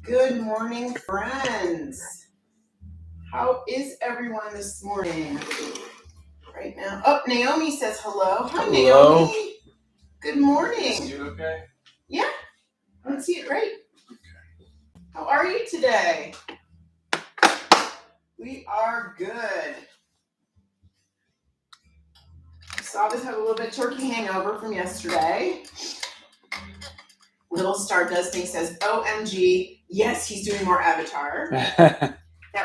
Good morning, friends. How is everyone this morning? Right now. Oh, Naomi says hello. Hi, Hello. Naomi. Good morning. See it okay? Yeah, I can see it great. How are you today? We are good. Saba's had a little bit of turkey hangover from yesterday. Little Stardust thing says, OMG, yes, he's doing more Avatar. That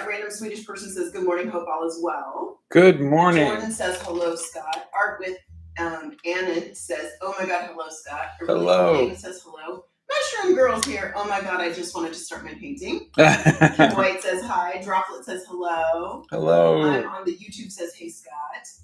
random Swedish person says, good morning, hope all is well. Good morning. Jordan says, hello, Scott. Art with Anna says, oh my God, hello, Scott. Hello. David says, hello. Mushroom Girl's here. Oh my God, I just wanted to start my painting. Kim White says hi. Droplet says hello. Hello. I'm on the YouTube says, hey, Scott.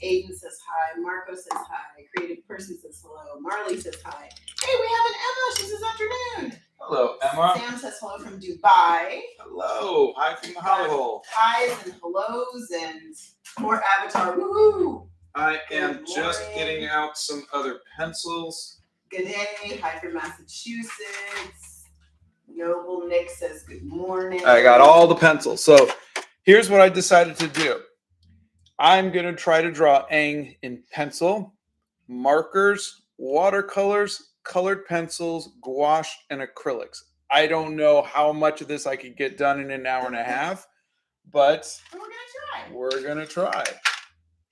Aiden says hi. Marco says hi. Creative Person says hello. Marley says hi. Hey, we have an Emma. She says afternoon. Hello, Emma. Sam says hello from Dubai. Hello. Hi from the Holly Hole. Highs and hellos and more Avatar. Woohoo! I am just getting out some other pencils. Good day. Hi from Massachusetts. Noble Nick says good morning. I got all the pencils. So here's what I decided to do. I'm going to try to draw Aang in pencil, markers, watercolors, colored pencils, gouache, and acrylics. I don't know how much of this I could get done in an hour and a half, but we're going to try.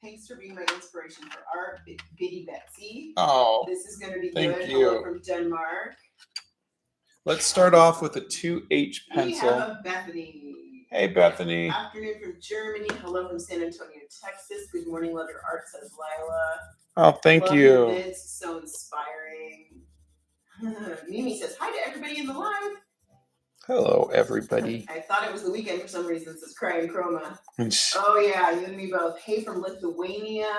Thanks for being my inspiration for art, Biddy Betsy. Oh, this is going to be thank good. you. Hello from Denmark. Let's start off with a 2H pencil. We have a Bethany. Hey, Bethany. Afternoon from Germany. Hello from San Antonio, Texas. Good morning, love your art, says Lila. Oh, thank love you. It's so inspiring. Mimi says hi to everybody in the live. Hello, everybody. I thought it was the weekend for some reason, says Crying Chroma. Oh, yeah, you and me both. Hey from Lithuania.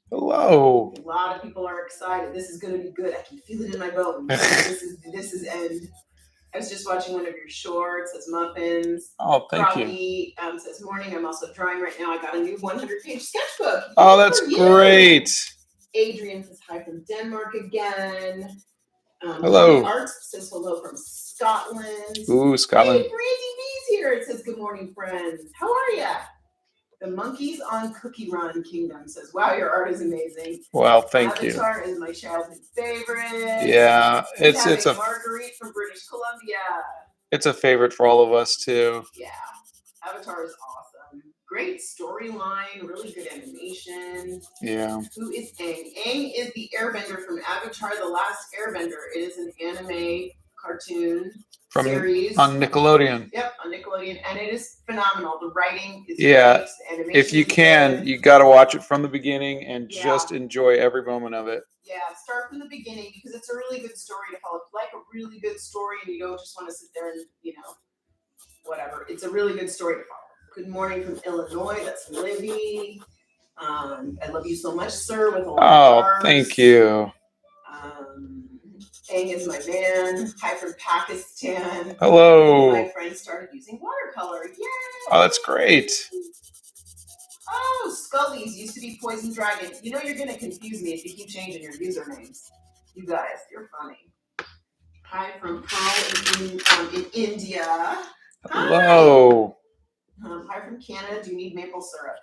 Hello. A lot of people are excited. This is going to be good. I can feel it in my bones. This is end. I was just watching one of your shorts. Says Muffins. Oh, thank Froggy, you. Says morning. I'm also drawing right now. I got a new 100-page sketchbook. Oh, that's great. Adrian says hi from Denmark again. Hello. Art says hello from Scotland. Ooh, Scotland. Hey, Brandy B's here. It says good morning, friends. How are ya? The Monkeys on Cookie Run Kingdom says, wow, your art is amazing. Well, thank you. Avatar is my childhood favorite. Yeah, it's a Marguerite from British Columbia. It's a favorite for all of us too. Yeah, Avatar is awesome. Great storyline, really good animation. Yeah. Who is Aang? Aang is the Airbender from Avatar: The Last Airbender. It is an anime cartoon series on Nickelodeon. Yep, on Nickelodeon, and it is phenomenal. The writing is great. The animation if you can, you got to watch it from the beginning and just enjoy every moment of it. Yeah, start from the beginning because it's a really good story to follow. If you like a really good story and you don't just want to sit there and, whatever. It's a really good story to follow. Good morning from Illinois. That's Livy. I love you so much, sir. With a lot of hearts. Thank you. Aang is my man. Hi from Pakistan. Hello. My friend started using watercolor. Yay! Oh, that's great. Oh, Scully's used to be Poison Dragon. You know you're going to confuse me if you keep changing your usernames. You guys, you're funny. Hi from Pearl in India. Hello. Hi from Canada. Do you need maple syrup?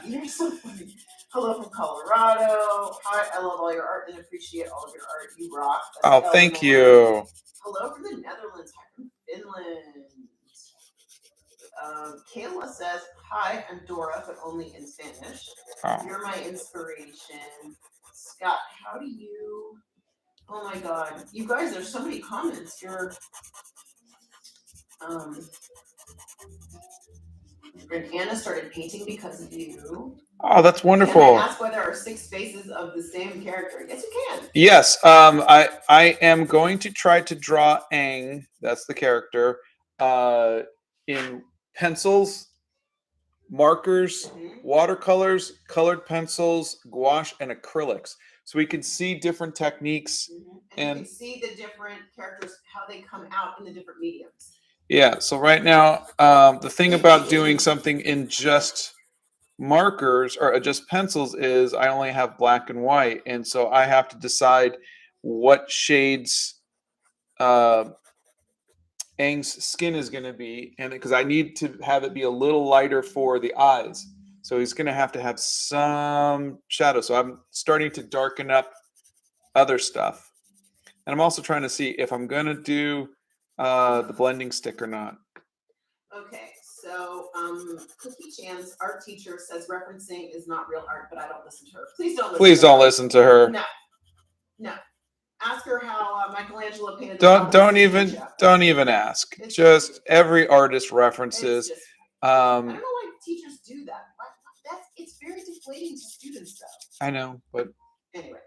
You're so funny. Hello from Colorado. Hi, I love all your art and appreciate all of your art. You rock. That's thank you. Hello from the Netherlands. Hi from Finland. Kayla says, hi, I'm Dora, but only in Spanish. Oh. You're my inspiration. Scott, how do you... Oh my God. You guys, there's so many comments. You're... And Anna started painting because of you. Oh, that's wonderful. Can I ask why there are 6 faces of the same character? Yes, you can. Yes. I am going to try to draw Aang, that's the character, in pencils, markers, watercolors, colored pencils, gouache, and acrylics. So we can see different techniques. And you can see the different characters, how they come out in the different mediums. Yeah, so right now, the thing about doing something in just markers or just pencils is I only have black and white. And so I have to decide what shades Aang's skin is going to be, and because I need to have it be a little lighter for the eyes. So he's going to have some shadow. So I'm starting to darken up other stuff. And I'm also trying to see if I'm going to do the blending stick or not. Okay, so Cookie Chan's art teacher says referencing is not real art, but I don't listen to her. Please don't listen. Please don't listen to her. No, no. Ask her how Michelangelo painted. Don't even ask. It's just every artist references. I don't know why teachers do that. It's very deflating to students, though. I know, but anyway.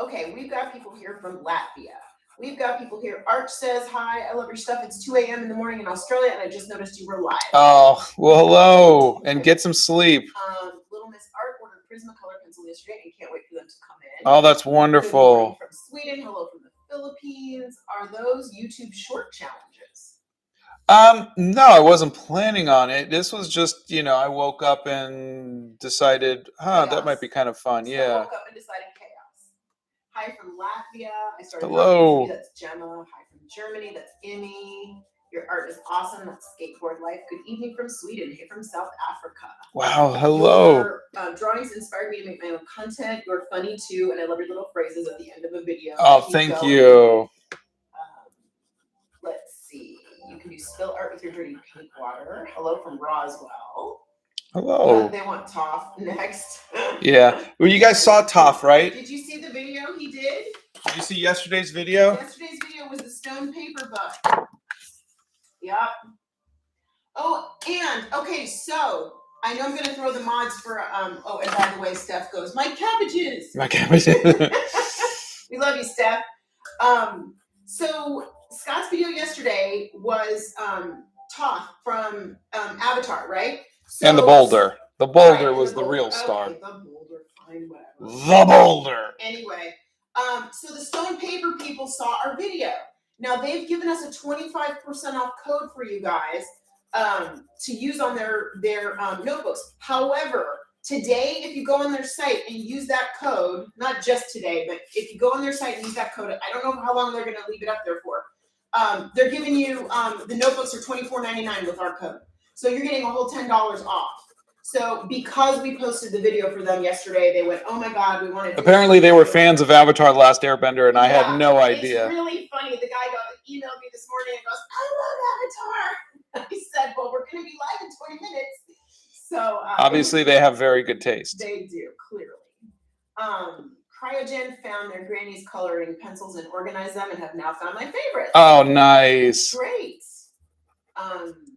Okay, we've got people here from Latvia. We've got people here. Arch says, hi, I love your stuff. It's 2 a.m. in the morning in Australia, and I just noticed you were live. Oh, well, hello, and get some sleep. Little Miss Art ordered Prismacolor pencil yesterday and can't wait for them to come in. Oh, that's wonderful. From Sweden, hello from the Philippines. Are those YouTube short challenges? No, I wasn't planning on it. This was just, I woke up and decided, that might be kind of fun. So yeah. I woke up and decided chaos. Hi from Latvia. I started. Hello. That's Gemma. Hi from Germany. That's Emmy. Your art is awesome. That's Skateboard Life. Good evening from Sweden. Hey from South Africa. Wow. Hello. Your drawings inspired me to make my own content. You're funny too, and I love your little phrases at the end of a video. Oh, thank you. Let's see. You can do spill art with your dirty paint water. Hello from Roswell. Hello. They want Toph next. Yeah. Well, you guys saw Toph, right? Did you see the video he did? Did you see yesterday's video? Yesterday's video was the stone paper book. Yep. Oh, and okay, so I know I'm gonna throw the mods for oh, and by the way, Steph goes, my cabbages. My cabbages. We love you, Steph. So Scott's video yesterday was Toph from Avatar, right? So, and the boulder. The boulder was the real okay, star. The boulder, fine, whatever. The boulder. Anyway, so the stone paper people saw our video. Now they've given us a 25% off code for you guys to use on their notebooks. However, today, if you go on their site and use that code, not just today, but if you go on their site and use that code, I don't know how long they're going to leave it up there for. They're giving you the notebooks are $24.99 with our code. So you're getting a whole $10 off. So because we posted the video for them yesterday, they went, oh my God, we want to. Apparently they were fans of Avatar: The Last Airbender, and I had no idea. It's really funny. The guy emailed me this morning and goes, I love Avatar. I said, well, we're going to be live in 20 minutes. So obviously they have very good taste. They do, clearly. Cryogen found their granny's coloring pencils and organized them and have now found my favorite. Oh, nice. Great.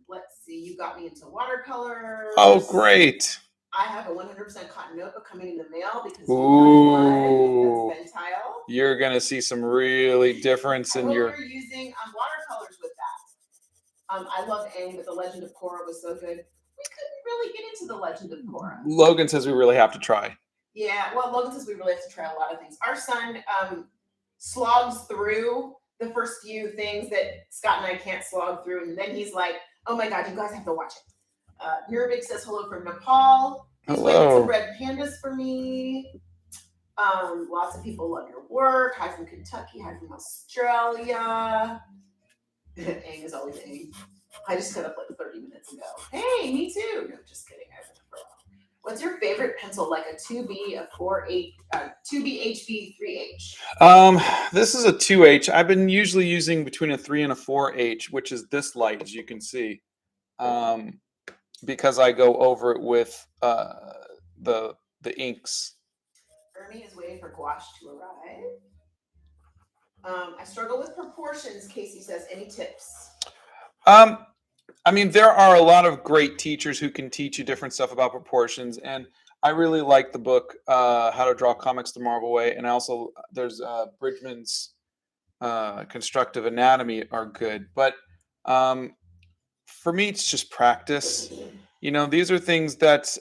Let's see. You got me into watercolors. Oh, great. I have a 100% cotton notebook coming in the mail because ooh, that's Bentile. You're gonna see some really difference in your. You're using watercolors with that. I love Aang, but the Legend of Korra was so good. We couldn't really get into the Legend of Korra. Logan says we really have to try. Yeah, well, Logan says we really have to try a lot of things. Our son slogs through the first few things that Scott and I can't slog through, and then he's like, oh my God, you guys have to watch it. Nurvik says hello from Nepal. He's making some red pandas for me. Lots of people love your work. Hi from Kentucky. Hi from Australia. Aang is always Aang. I just got up like 30 minutes ago. Hey, me too. No, just kidding. I've been up for a while. What's your favorite pencil? Like a 2B, a 4H, 2B HB, 3H? This is a 2H. I've been usually using between a 3 and a 4H, which is this light, as you can see. Because I go over it with the inks. Ernie is waiting for gouache to arrive. I struggle with proportions, Casey says. Any tips? I mean, there are a lot of great teachers who can teach you different stuff about proportions, and I really like the book How to Draw Comics the Marvel Way, and also there's Bridgman's Constructive Anatomy are good, but for me it's just practice. You know, these are things that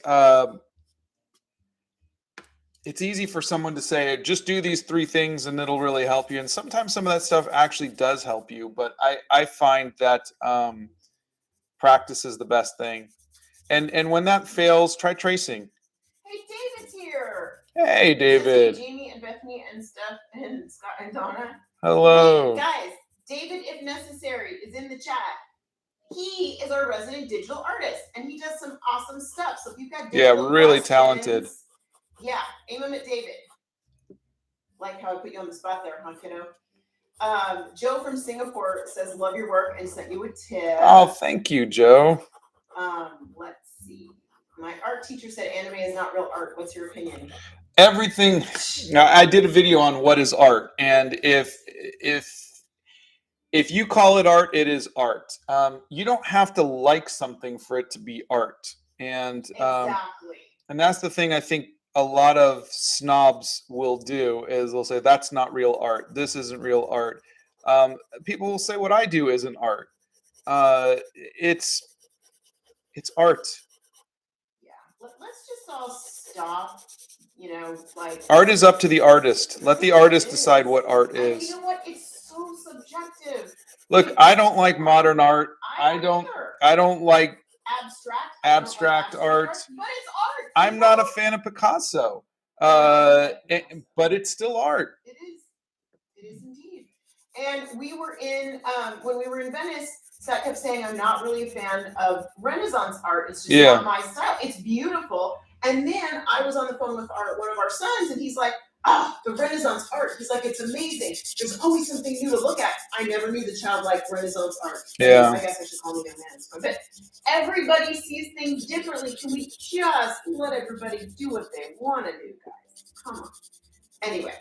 it's easy for someone to say, just do these 3 things and it'll really help you, and sometimes some of that stuff actually does help you, but I find that practice is the best thing. And when that fails, try tracing. Hey, David's here. Hey, David. Jamie and Bethany and Steph and Scott and Donna. Hello. Hey, guys, David, if necessary, is in the chat. He is our resident digital artist, and he does some awesome stuff. So if you've got digital really questions, talented. Yeah, aim them at David. Like how I put you on the spot there, huh, kiddo? Joe from Singapore says, love your work, and sent you a tip. Oh, thank you, Joe. Let's see. My art teacher said anime is not real art. What's your opinion? Everything. Now, I did a video on what is art, and if you call it art, it is art. You don't have to like something for it to be art, and Exactly. And that's the thing I think a lot of snobs will do is they'll say that's not real art. This isn't real art. People will say what I do isn't art. It's art. Yeah. Let's just all stop. You know, like Art is up to the artist. Let the artist decide what art and is. you know what? It's so subjective. Look, I don't like modern art. I don't like abstract art. But it's art. I'm not a fan of Picasso. But it's still art. It is. It is indeed. And we were in when we were in Venice. Scott kept saying, "I'm not really a fan of Renaissance art. It's just not my style. It's beautiful." And then I was on the phone with one of our sons, and he's like, "Ah, the Renaissance art." He's like, "It's amazing. There's always something new to look at." I never knew the child liked Renaissance art. Yeah. I guess I should call him young man. But everybody sees things differently. Can we just let everybody do what they want to do, guys? Come on. Anyway.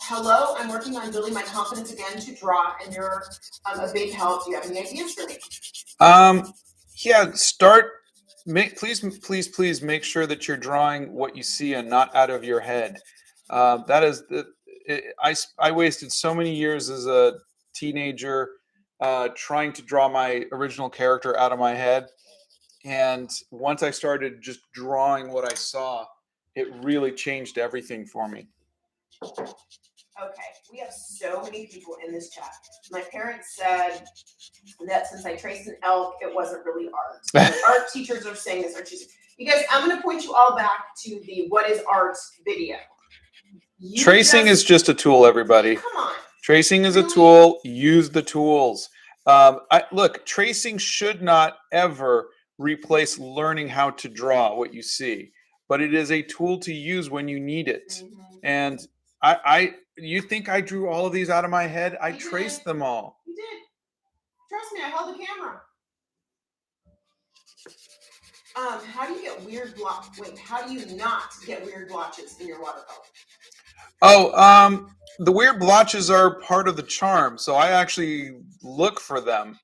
Hello, I'm working on building my confidence again to draw, and you're a big help. Do you have any ideas for me? Yeah, please make sure that you're drawing what you see and not out of your head. That is I wasted so many years as a teenager trying to draw my original character out of my head, and once I started just drawing what I saw, it really changed everything for me. Okay, we have so many people in this chat. My parents said that since I traced an elk, it wasn't really art. The art teachers are saying this. You guys, I'm going to point you all back to the What is Art video. Tracing is just a tool, everybody. Come on. Tracing is a tool. Use the tools. Look, tracing should not ever replace learning how to draw what you see, but it is a tool to use when you need it. Mm-hmm. And you think I drew all of these out of my head? I traced them all. You did. Trust me, I held the camera. How do you get weird how do you not get weird blotches in your watercolor? Oh, the weird blotches are part of the charm, so I actually look for them.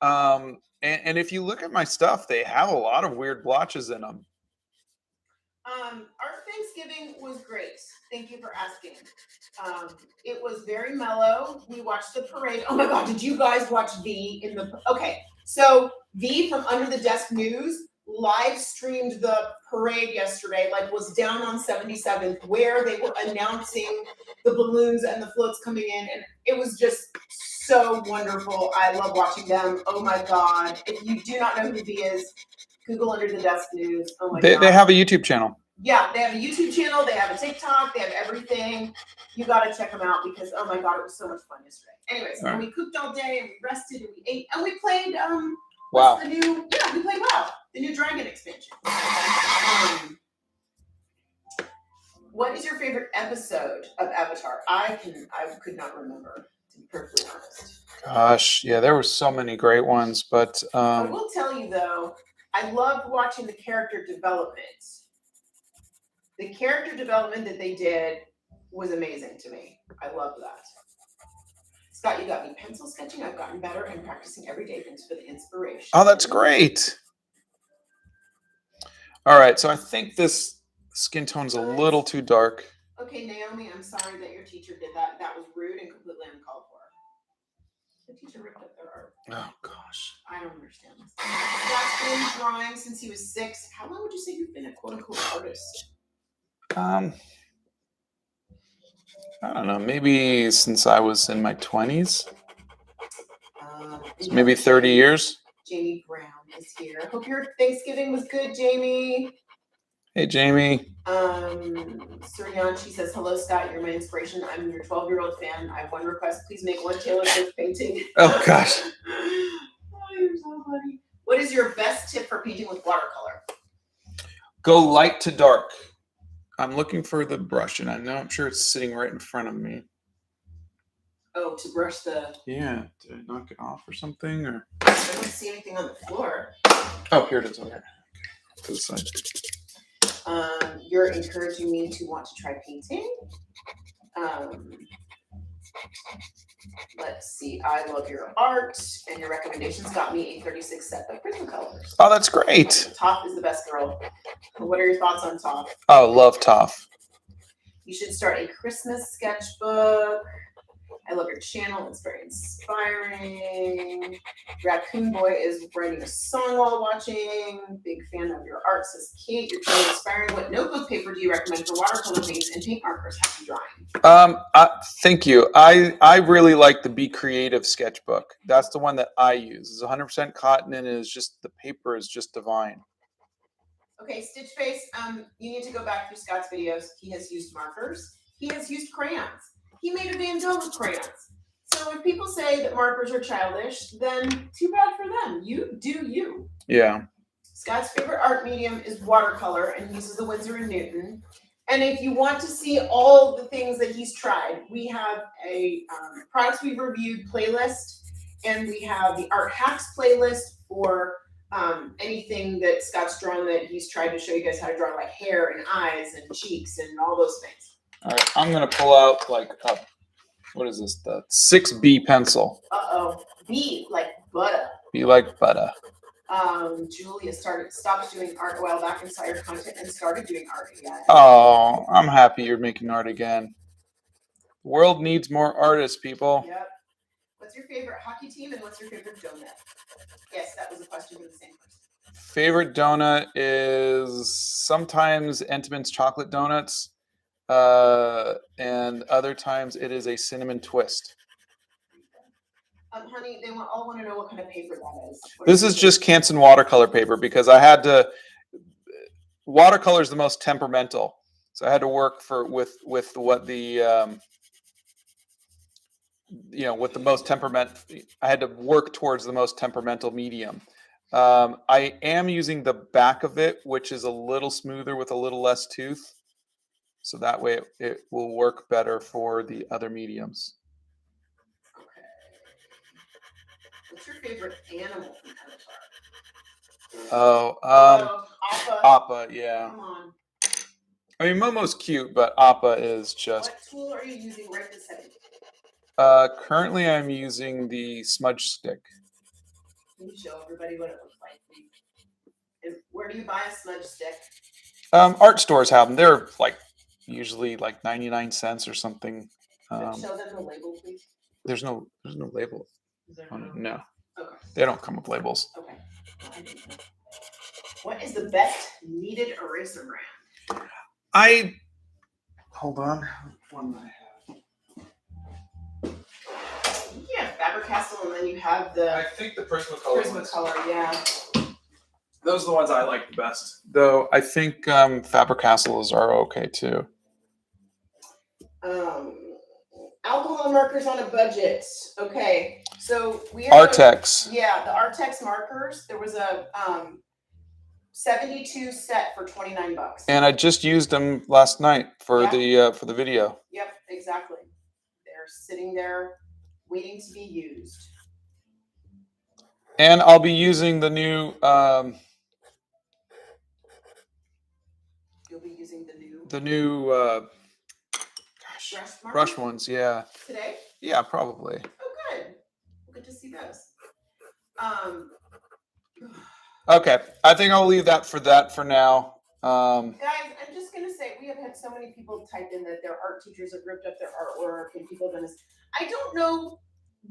And if you look at my stuff, they have a lot of weird blotches in them. Our Thanksgiving was great. Thank you for asking. It was very mellow. We watched the parade. Oh my God, did you guys watch V in the... Okay, so V from Under the Desk News live streamed the parade yesterday, like was down on 77th, where they were announcing the balloons and the floats coming in, and it was just so wonderful. I love watching them. Oh my God. If you do not know who V is, Google Under the Desk News. Oh my God. They have a YouTube channel. Yeah, they have a YouTube channel, they have a TikTok, they have everything. You gotta check them out because, oh my God, it was so much fun yesterday. Anyways, and we cooked all day and we rested and we ate and we played, WoW. We played WoW, the new Dragon expansion. What is your favorite episode of Avatar? I could not remember, to be perfectly honest. Gosh, yeah, there were so many great ones, but... I will tell you though, I loved watching the character development. The character development that they did was amazing to me. I love that. Scott, you got me pencil sketching. I've gotten better and practicing every day. Thanks for the inspiration. Oh, that's great. All right, so I think this skin tone's a little too dark. Okay, Naomi, I'm sorry that your teacher did that. That was rude and completely uncalled for. The teacher ripped up their art. Oh, gosh. I don't understand this. Scott's been drawing since he was 6. How long would you say you've been a quote-unquote artist? I don't know, maybe since I was in my 20s. So maybe 30 years. Jamie Brown is here. Hope your Thanksgiving was good, Jamie. Hey, Jamie. Suryanshi says, hello, Scott. You're my inspiration. I'm your 12-year-old fan. I have one request. Please make one Taylor Swift painting. Oh, gosh. Oh, you're so funny. What is your best tip for painting with watercolor? Go light to dark. I'm looking for the brush, and I'm sure it's sitting right in front of me. Oh, to brush the... Yeah. Did I knock it off or something? Or I don't see anything on the floor. oh, here it is. Okay. To the side. You're encouraging me to want to try painting. Let's see. I love your art, and your recommendations got me a 36 set of Prismacolors. Oh, that's great. Toph is the best girl. What are your thoughts on Toph? Oh, love Toph. You should start a Christmas sketchbook. I love your channel. It's very inspiring. Raccoon Boy is writing a song while watching. Big fan of your art, says Kate. You're truly inspiring. What notebook paper do you recommend for watercolor paints and paint markers? Happy drawing. Thank you. I really like the Be Creative sketchbook. That's the one that I use. It's 100% cotton, and it is just, the paper is just divine. Okay, Stitch Face, you need to go back through Scott's videos. He has used markers. He has used crayons. He made a Van Gogh with crayons. So if people say that markers are childish, then too bad for them. You do you. Yeah. Scott's favorite art medium is watercolor, and he uses the Winsor & Newton. And if you want to see all the things that he's tried, we have a products we've reviewed playlist, and we have the art hacks playlist for anything that Scott's drawn that he's tried to show you guys how to draw, like hair and eyes and cheeks and all those things. All right, I'm gonna pull out like what is this? The 6B pencil. B like butter. Be like butter. Julia stopped doing art a while back and saw your content and started doing art again. Oh, I'm happy you're making art again. The world needs more artists, people. Yep. What's your favorite hockey team and what's your favorite donut? Yes, that was a question for the same person. Favorite donut is sometimes Entenmann's chocolate donuts, and other times it is a cinnamon twist. Honey, they all want to know what kind of paper that is. This is just Canson watercolor paper because I had to. Watercolor is the most temperamental, so I had to work with what the with the most temperament. I had to work towards the most temperamental medium. I am using the back of it, which is a little smoother with a little less tooth, so that way it will work better for the other mediums. What's your favorite animal from Avatar? Appa, yeah. Come on. I mean, Momo's cute, but Appa is just... What tool are you using right this second? Currently, I'm using the smudge stick. Can you show everybody what it looks like, please? And where do you buy a smudge stick? Art stores have them. They're usually 99 cents or something. Show them the label, please. There's no label. No. Okay. They don't come with labels. Okay. What is the best kneaded eraser brand? Hold on. One that I have. Yeah, Faber-Castell, and then you have the... I think the Prismacolor. Prismacolor, yeah. Those are the ones I like the best. Though I think Faber-Castells are okay too. Alcohol markers on a budget. Okay, so we have Artex. the Artex markers. There was a 72 set for $29. And I just used them last night for the video. Yep, exactly. They're sitting there waiting to be used. And I'll be using the new. You'll be using the new. Brush ones, yeah. Today? Yeah, probably. Oh, good. Good to see those. Okay, I think I'll leave that for now. Guys, I'm just gonna say we have had so many people type in that their art teachers have ripped up their artwork and people have done this. I don't know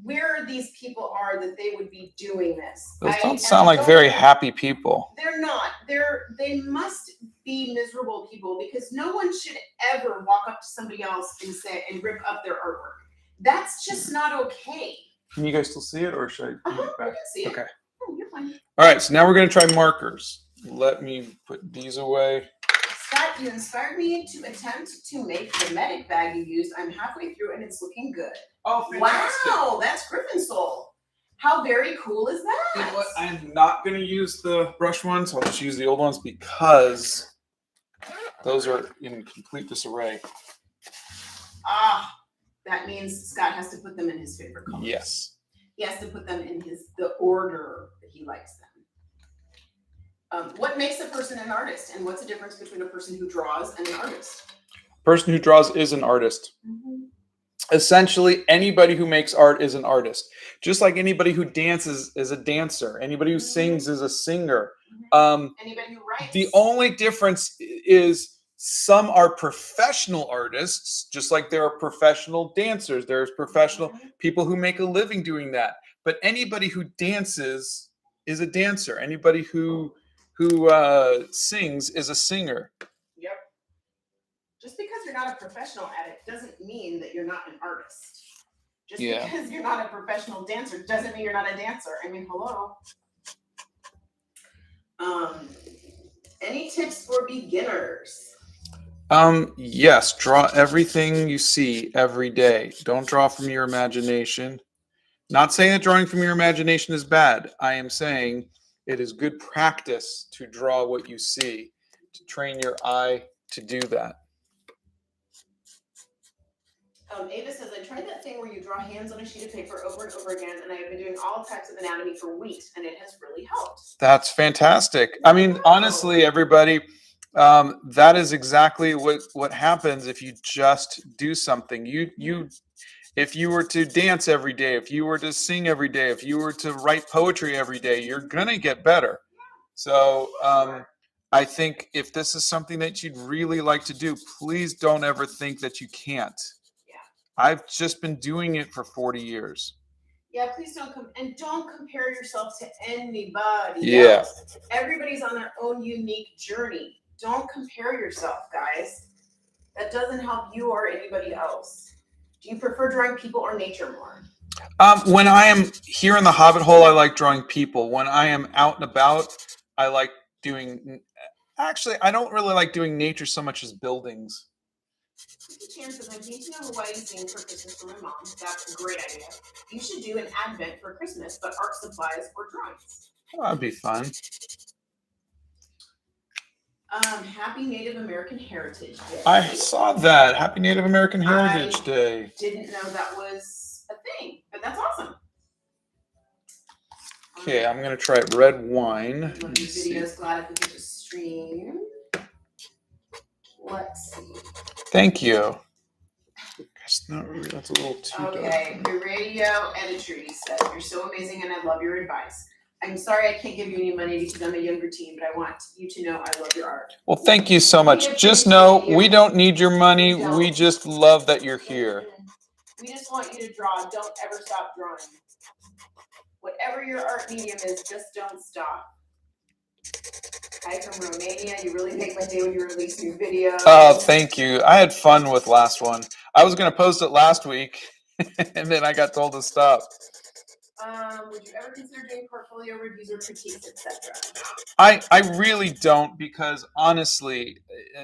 where these people are that they would be doing this. Those don't sound like very happy people. They're not. They must be miserable people because no one should ever walk up to somebody else and rip up their artwork. That's just not okay. Can you guys still see it, or should I move it back? You can see it. Okay. Oh, you're fine. All right, so now we're going to try markers. Let me put these away. Scott, you inspired me to attempt to make the medic bag you used. I'm halfway through and it's looking good. Oh, fantastic. Wow, that's Griffin Soul. How very cool is that? You know what? I'm not going to use the brush ones. I'll just use the old ones because those are in complete disarray. Ah, that means Scott has to put them in his favorite colors. Yes. He has to put them in the order that he likes them. What makes a person an artist, and what's the difference between a person who draws and an artist? Person who draws is an artist. Mm-hmm. Essentially, anybody who makes art is an artist. Just like anybody who dances is a dancer. Anybody who sings is a singer. Anybody who writes. The only difference is some are professional artists, just like there are professional dancers. There's professional people who make a living doing that. But anybody who dances is a dancer. Anybody who sings is a singer. Yep. Just because you're not a professional at it doesn't mean that you're not an artist. Just because you're not a professional dancer doesn't mean you're not a dancer. I mean, hello. Any tips for beginners? Yes, draw everything you see every day. Don't draw from your imagination. Not saying that drawing from your imagination is bad. I am saying it is good practice to draw what you see, to train your eye to do that. Ava says, I tried that thing where you draw hands on a sheet of paper over and over again, and I have been doing all types of anatomy for weeks, and it has really helped. That's fantastic. I mean, honestly, everybody, that is exactly what happens if you just do something. If you were to dance every day, if you were to sing every day, if you were to write poetry every day, you're gonna get better. So I think if this is something that you'd really like to do, please don't ever think that you can't. I've just been doing it for 40 years. Yeah, please don't don't compare yourself to anybody else. Everybody's on their own unique journey. Don't compare yourself, guys. That doesn't help you or anybody else. Do you prefer drawing people or nature more? When I am here in the Hobbit hole, I like drawing people. When I am out and about, I like doing. Actually, I don't really like doing nature so much as buildings. Chances I'm painting a Hawaii scene for Christmas for my mom. That's a great idea. You should do an advent for Christmas, but art supplies or drawings. Oh, that'd be fun. Happy Native American Heritage Day. I saw that. Happy Native American Heritage Day. Didn't know that was a thing, but that's awesome. Okay, I'm gonna try red wine. Love these videos. Glad I could get to stream. Let's see. Thank you. That's not really, that's a little too Okay, the radio editor says, you're so amazing and I love your advice. I'm sorry I can't give you any money because I'm a younger teen, but I want you to know I love your art. Well, thank you so much. Just know we don't need your money. We just love that you're here. We just want you to draw. Don't ever stop drawing. Whatever your art medium is, just don't stop. Hi from Romania. You really make my day when you release new videos. Oh, thank you. I had fun with last one. I was going to post it last week, and then I got told to stop. Would you ever consider doing portfolio reviews or critiques, etc.? I really don't, because honestly,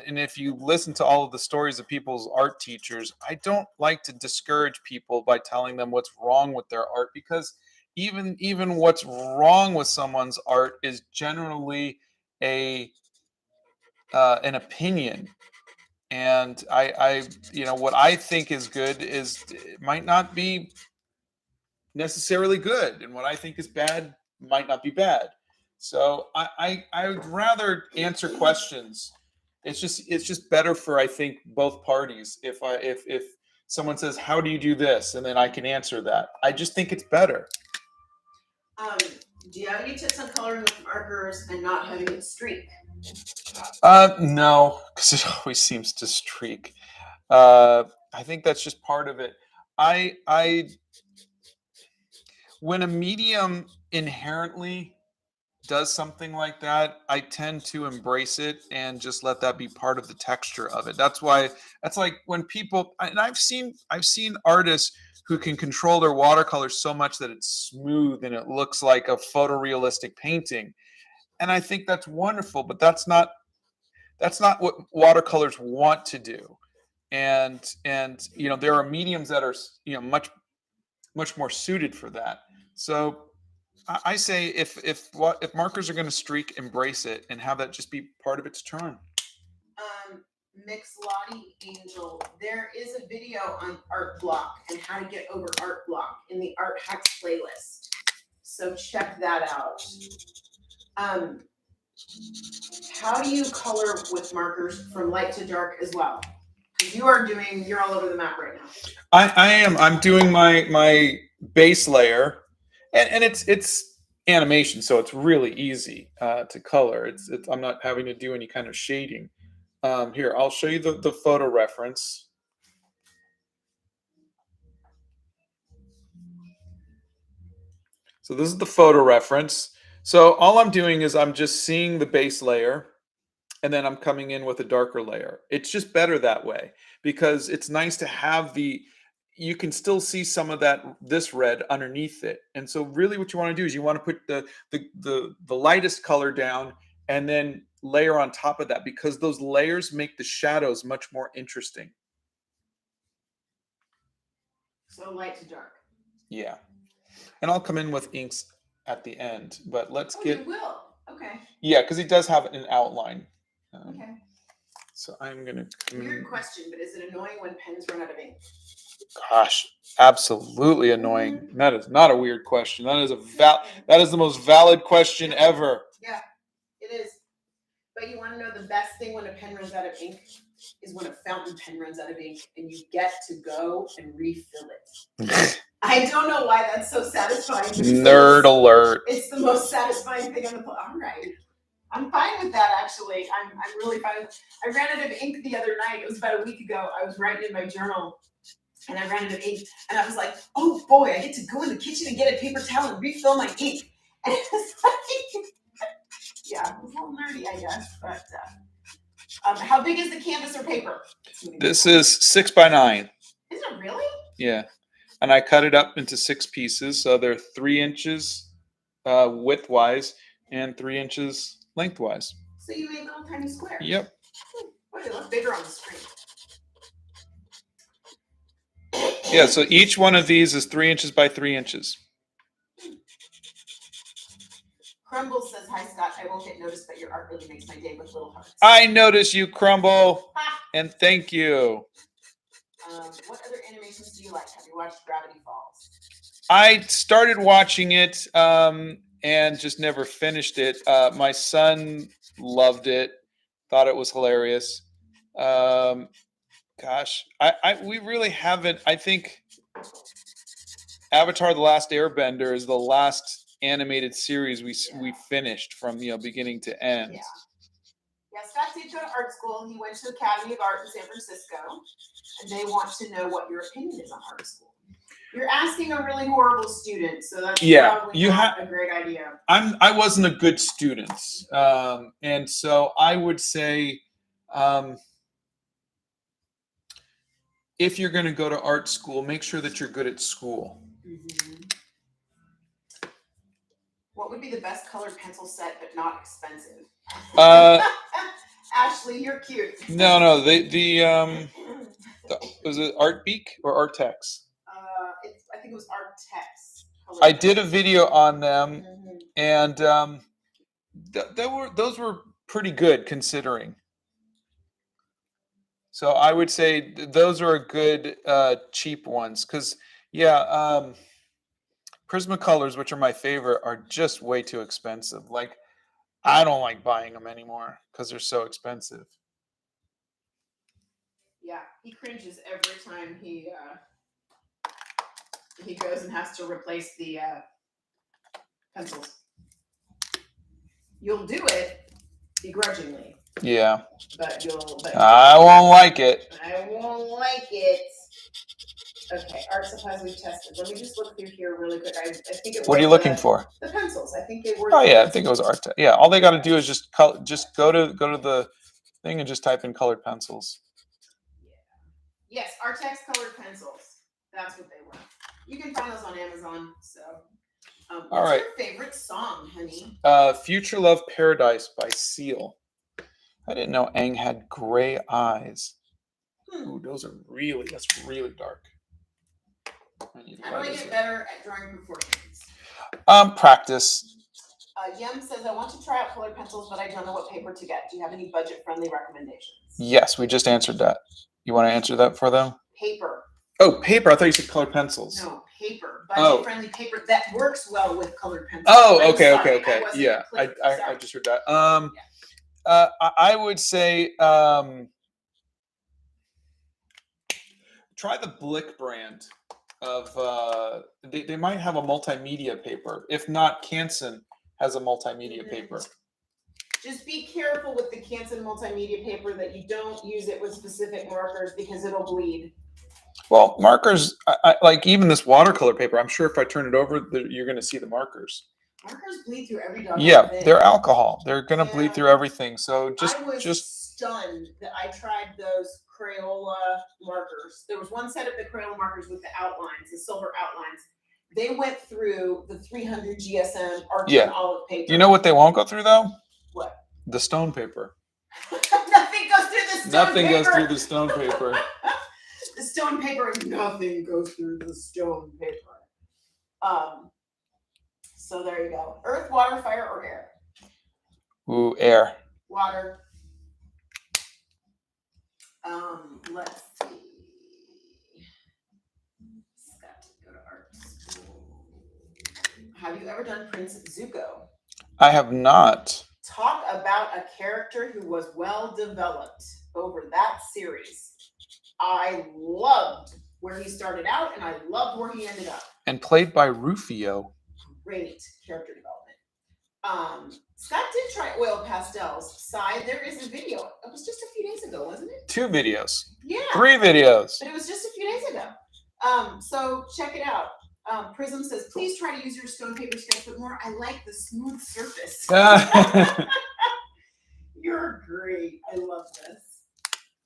and if you listen to all of the stories of people's art teachers, I don't like to discourage people by telling them what's wrong with their art, because even what's wrong with someone's art is generally an opinion. And I what I think is good it might not be necessarily good, and what I think is bad might not be bad. So I would rather answer questions. It's just better for, I think, both parties. If someone says, how do you do this, and then I can answer that, I just think it's better. Do you have any tips on coloring with markers and not having it streak? No, because it always seems to streak. I think that's just part of it. When a medium inherently does something like that, I tend to embrace it and just let that be part of the texture of it. That's like when people, and I've seen artists who can control their watercolors so much that it's smooth and it looks like a photorealistic painting. And I think that's wonderful, but that's not That's not what watercolors want to do. And there are mediums that are much more suited for that. So I say if markers are going to streak, embrace it and have that just be part of its charm. Mixlottie Angel, there is a video on art block and how to get over art block in the art hacks playlist. So check that out. How do you color with markers from light to dark as well? You're all over the map right now. I am. I'm doing my base layer, and it's animation, so it's really easy to color. I'm not having to do any kind of shading. Here, I'll show you the photo reference. So this is the photo reference. So all I'm doing is I'm just seeing the base layer, and then I'm coming in with a darker layer. It's just better that way because it's nice to have you can still see some of this red underneath it. And so really what you want to do is you want to put the lightest color down and then layer on top of that because those layers make the shadows much more interesting. So light to dark. Yeah. And I'll come in with inks at the end, but let's get. You will. Okay. Yeah, because he does have an outline. Okay. So I'm gonna. Weird question, but is it annoying when pens run out of ink? Gosh, absolutely annoying. That is not a weird question. That is that is the most valid question ever. Yeah, it is. But you want to know the best thing when a pen runs out of ink is when a fountain pen runs out of ink and you get to go and refill it. I don't know why that's so satisfying. Nerd alert. It's the most satisfying thing on the planet. All right. I'm fine with that, actually. I'm really fine with it. I ran out of ink the other night. It was about a week ago. I was writing in my journal, and I ran out of ink. And I was like, oh, boy, I get to go in the kitchen and get a paper towel and refill my ink. And it was like, yeah, it was a little nerdy, I guess. But how big is the canvas or paper? This is 6 by 9. Is it really? Yeah. And I cut it up into 6 pieces. So they're 3 inches widthwise and 3 inches lengthwise. So you made little tiny squares? Yep. Boy, they look bigger on the screen. Yeah, so each one of these is 3 inches by 3 inches. Crumble says, hi, Scott. I won't get noticed, but your art really makes my day with little hearts. I notice you, Crumble. And thank you. What other animations do you like? Have you watched Gravity Falls? I started watching it and just never finished it. My son loved it, thought it was hilarious. Gosh, we really haven't. I think Avatar: The Last Airbender is the last animated series we finished from beginning to end. Yeah. Yeah, Scott did go to art school. He went to Academy of Art in San Francisco, and they want to know what your opinion is on art school. You're asking a really horrible student, so that's probably not a great idea. I wasn't a good student, and so I would say, if you're going to go to art school, make sure that you're good at school. Mm-hmm. What would be the best colored pencil set, but not expensive? Ashley, you're cute. No, was it Art Beak or Artex? I think it was Artex. I did a video on them, and those were pretty good considering. So I would say those are a good cheap ones because Prismacolors, which are my favorite, are just way too expensive. Like, I don't like buying them anymore because they're so expensive. Yeah, he cringes every time he goes and has to replace the pencils. You'll do it begrudgingly. Yeah. But I won't like it. I won't like it. Okay, art supplies we've tested. Let me just look through here really quick. I think it was. What are you looking for? The pencils. I think they were. Oh yeah, I think it was art. Yeah, all they got to do is just go to the thing and just type in colored pencils. Yeah. Yes, Artex colored pencils. That's what they were. You can find those on Amazon. So, what's your favorite song, honey? Future Love Paradise by Seal. I didn't know Aang had gray eyes. Ooh, that's really dark. I need How do I light as get a- better at drawing proportions? Practice. Yem says, I want to try out colored pencils, but I don't know what paper to get. Do you have any budget-friendly recommendations? Yes, we just answered that. You want to answer that for them? Paper. Oh, paper. I thought you said colored pencils. No, paper. Oh. Budget-friendly paper that works well with colored pencils. Oh, I'm okay, sorry, okay. I wasn't Yeah, clear. I just heard that. I would say try the Blick brand of they might have a multimedia paper. If not, Canson has a multimedia paper. Just be careful with the Canson multimedia paper that you don't use it with specific markers because it'll bleed. Well, markers, I like even this watercolor paper. I'm sure if I turn it over, you're going to see the markers. Markers bleed through every doggone thing. They're alcohol. They're going to bleed through everything. So I was stunned that I tried those Crayola markers. There was one set of the Crayola markers with the outlines, the silver outlines. They went through the 300 GSM argent olive paper. You know what they won't go through though? What? The stone paper. Nothing goes through the stone Nothing paper. goes through the stone paper. The stone paper, nothing goes through the stone paper. So there you go. Earth, water, fire, or air? Ooh, air. Water. Let's see. Scott, go to art school. Have you ever done Prince Zuko? I have not. Talk about a character who was well developed over that series. I loved where he started out, and I loved where he ended up. And played by Rufio. Great character development. Scott did try oil pastels. Side, there is a video. It was just a few days ago, wasn't it? 2 videos. Yeah. 3 videos. But it was just a few days ago. So check it out. Prism says, please try to use your stone paper sketch, but more, I like the smooth surface. You're great. I love this.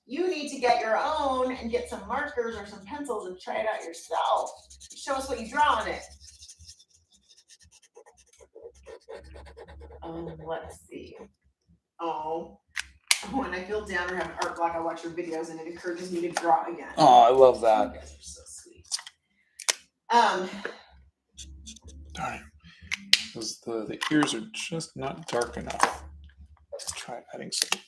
You need to get your own and get some markers or some pencils and try it out yourself. Show us what you draw on it. Let's see. Oh, when I feel down or have an art block, I watch your videos and it encourages me to draw again. Oh, I love that. You guys are so sweet. Darn it. Because the ears are just not dark enough. Let's try adding some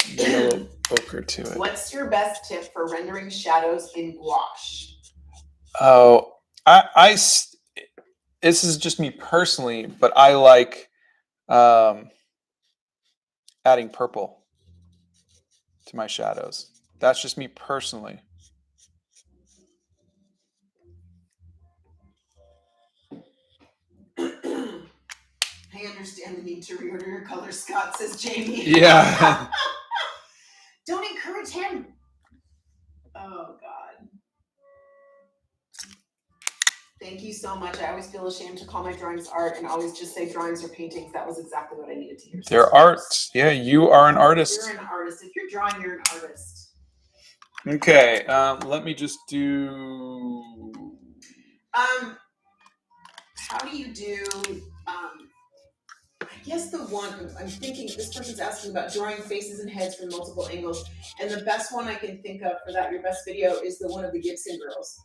yellow ochre to it. What's your best tip for rendering shadows in gouache? Oh, this is just me personally, but I like adding purple to my shadows. That's just me personally. I understand the need to reorder your colors, Scott, says Jamie. Yeah. Don't encourage him. Oh, God. Thank you so much. I always feel ashamed to call my drawings art and always just say drawings or paintings. That was exactly what I needed to hear. They're art. Yeah, you are an artist. You're an artist. If you're drawing, you're an artist. Okay, let me just do... How do you do... I guess the one, I'm thinking, this person's asking about drawing faces and heads from multiple angles. And the best one I can think of for that, your best video, is the one of the Gibson girls.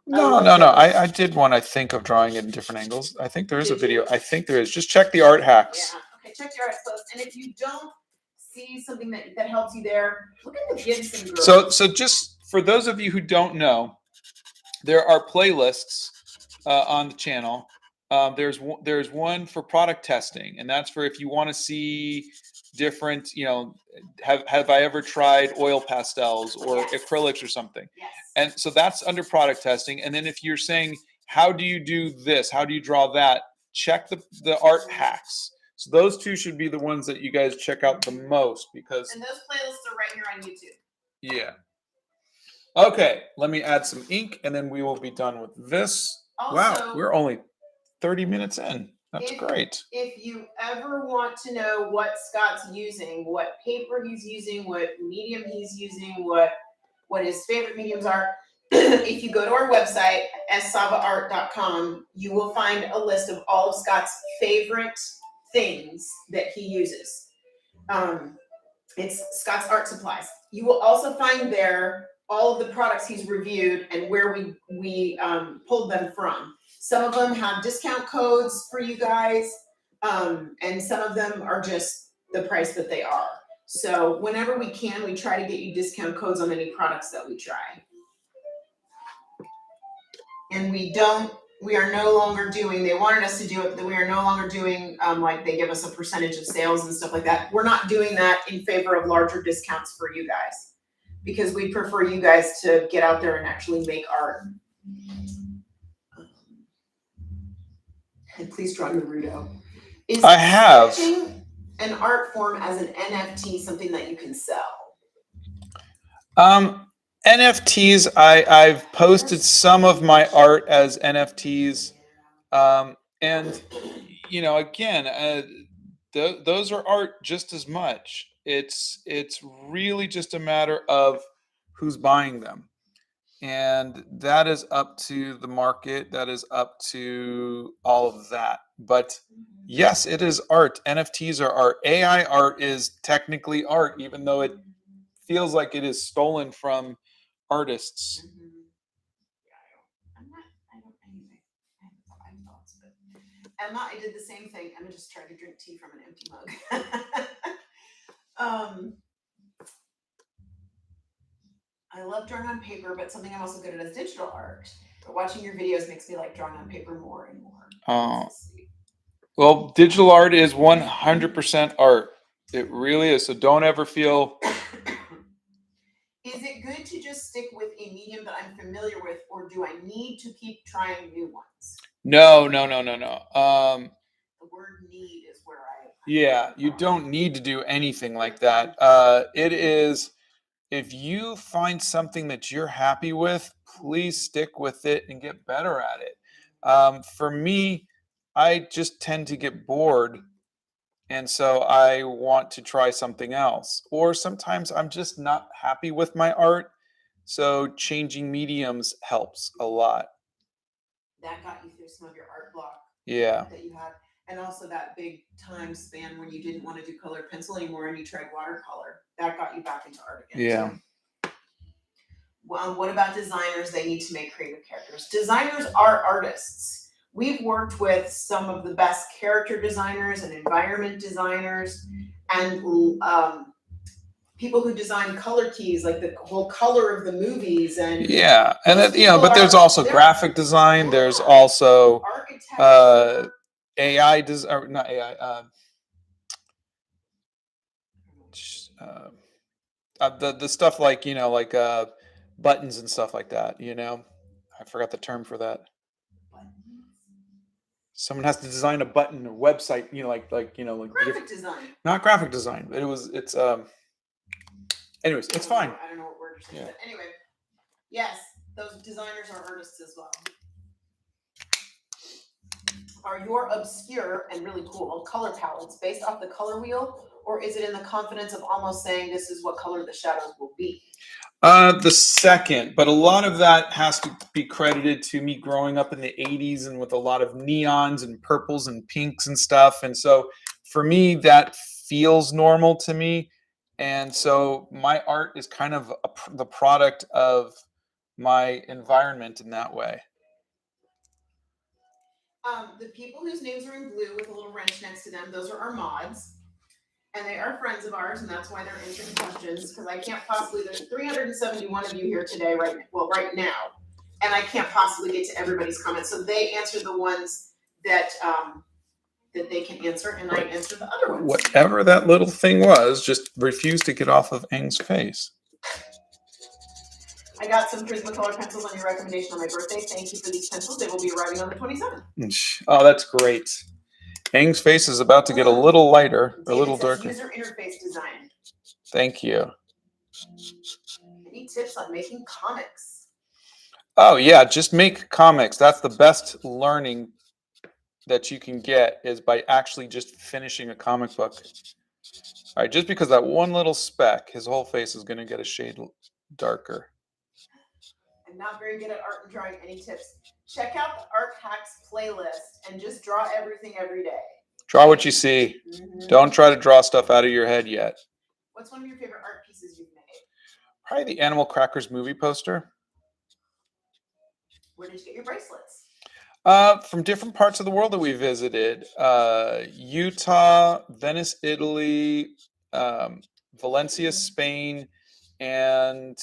No. I did one, I think, of drawing it in different angles. I think there is a video. I think there is. Just check the art hacks. Yeah, okay, check your art post. And if you don't see something that helps you there, look at the Gibson girls. So just for those of you who don't know, there are playlists on the channel. There's one for product testing, and that's for if you want to see different, have I ever tried oil pastels or acrylics or something? Yes. And so that's under product testing. And then if you're saying, how do you do this? How do you draw that? Check the art hacks. So those 2 should be the ones that you guys check out the most because. And those playlists are right here on YouTube. Yeah. Okay, let me add some ink and then we will be done with this. Also, wow, we're only 30 minutes in. That's great. If you ever want to know what Scott's using, what paper he's using, what medium he's using, what his favorite mediums are, if you go to our website, savaart.com, you will find a list of all of Scott's favorite things that he uses. It's Scott's Art Supplies. You will also find there all of the products he's reviewed and where we pulled them from. Some of them have discount codes for you guys, and some of them are just the price that they are. So whenever we can, we try to get you discount codes on any products that we try. And we are no longer doing, they wanted us to do it, but we are no longer doing, like they give us a percentage of sales and stuff like that. We're not doing that in favor of larger discounts for you guys, because we prefer you guys to get out there and actually make art. And please draw Naruto. I have. Sketching an art form as an NFT something that you can sell? NFTs, I've posted some of my art as NFTs. And, you know, again, those are art just as much. It's really just a matter of who's buying them. And that is up to the market. That is up to all of that. But yes, it is art. NFTs are art. AI art is technically art, even though it feels like it is stolen from artists. Emma, I did the same thing. Emma just tried to drink tea from an empty mug. I love drawing on paper, but something I'm also good at is digital art. But watching your videos makes me like drawing on paper more and more. Oh, well, digital art is 100% art. It really is. So don't ever feel. Is it good to just stick with a medium that I'm familiar with, or do I need to keep trying new ones? No. The word need is where I. Yeah, you don't need to do anything like that. It is, if you find something that you're happy with, please stick with it and get better at it. For me, I just tend to get bored. And so I want to try something else. Or sometimes I'm just not happy with my art. So changing mediums helps a lot. That got you through some of your art block. Yeah. That you had. And also that big time span when you didn't want to do colored pencil anymore and you tried watercolor. That got you back into art again. Yeah. Too. Well, what about designers? They need to make creative characters. Designers are artists. We've worked with some of the best character designers and environment designers and people who design color keys, like the whole color of the movies. And yeah, and then, you know, but there's also graphic design. There's also AI design, or not AI. The stuff like, you know, like buttons and stuff like that. You know, I forgot the term for that. Someone has to design a button or website, you know, like you know, like graphic design. Not graphic design, but it's anyways, it's fine. I don't know what word you're saying, but anyway, yes, those designers are artists as well. Are your obscure and really cool color palettes based off the color wheel, or is it in the confidence of almost saying this is what color the shadows will be? The second, but a lot of that has to be credited to me growing up in the 80s and with a lot of neons and purples and pinks and stuff. And so for me, that feels normal to me. And so my art is kind of the product of my environment in that way. The people whose names are in blue with a little wrench next to them, those are our mods. And they are friends of ours, and that's why they're answering questions, because I can't possibly, there's 371 of you here today, right now, and I can't possibly get to everybody's comments. So they answer the ones that that they can answer, and I answer the other ones. Whatever that little thing was, just refused to get off of Aang's face. I got some Prismacolor pencils on your recommendation on my birthday. Thank you for these pencils. They will be arriving on the 27th. Oh, that's great. Aang's face is about to get a little lighter, a little darker. User interface design. Thank you. Any tips on making comics? Oh yeah, just make comics. That's the best learning that you can get, is by actually just finishing a comic book. All right, just because that one little speck, his whole face is going to get a shade darker. I'm not very good at art and drawing. Any tips? Check out the Art Hacks playlist and just draw everything every day. Draw what you see. Don't try to draw stuff out of your head yet. What's one of your favorite art pieces you've made? Probably the Animal Crackers movie poster. Where did you get your bracelets? From different parts of the world that we visited. Utah, Venice, Italy, Valencia, Spain, and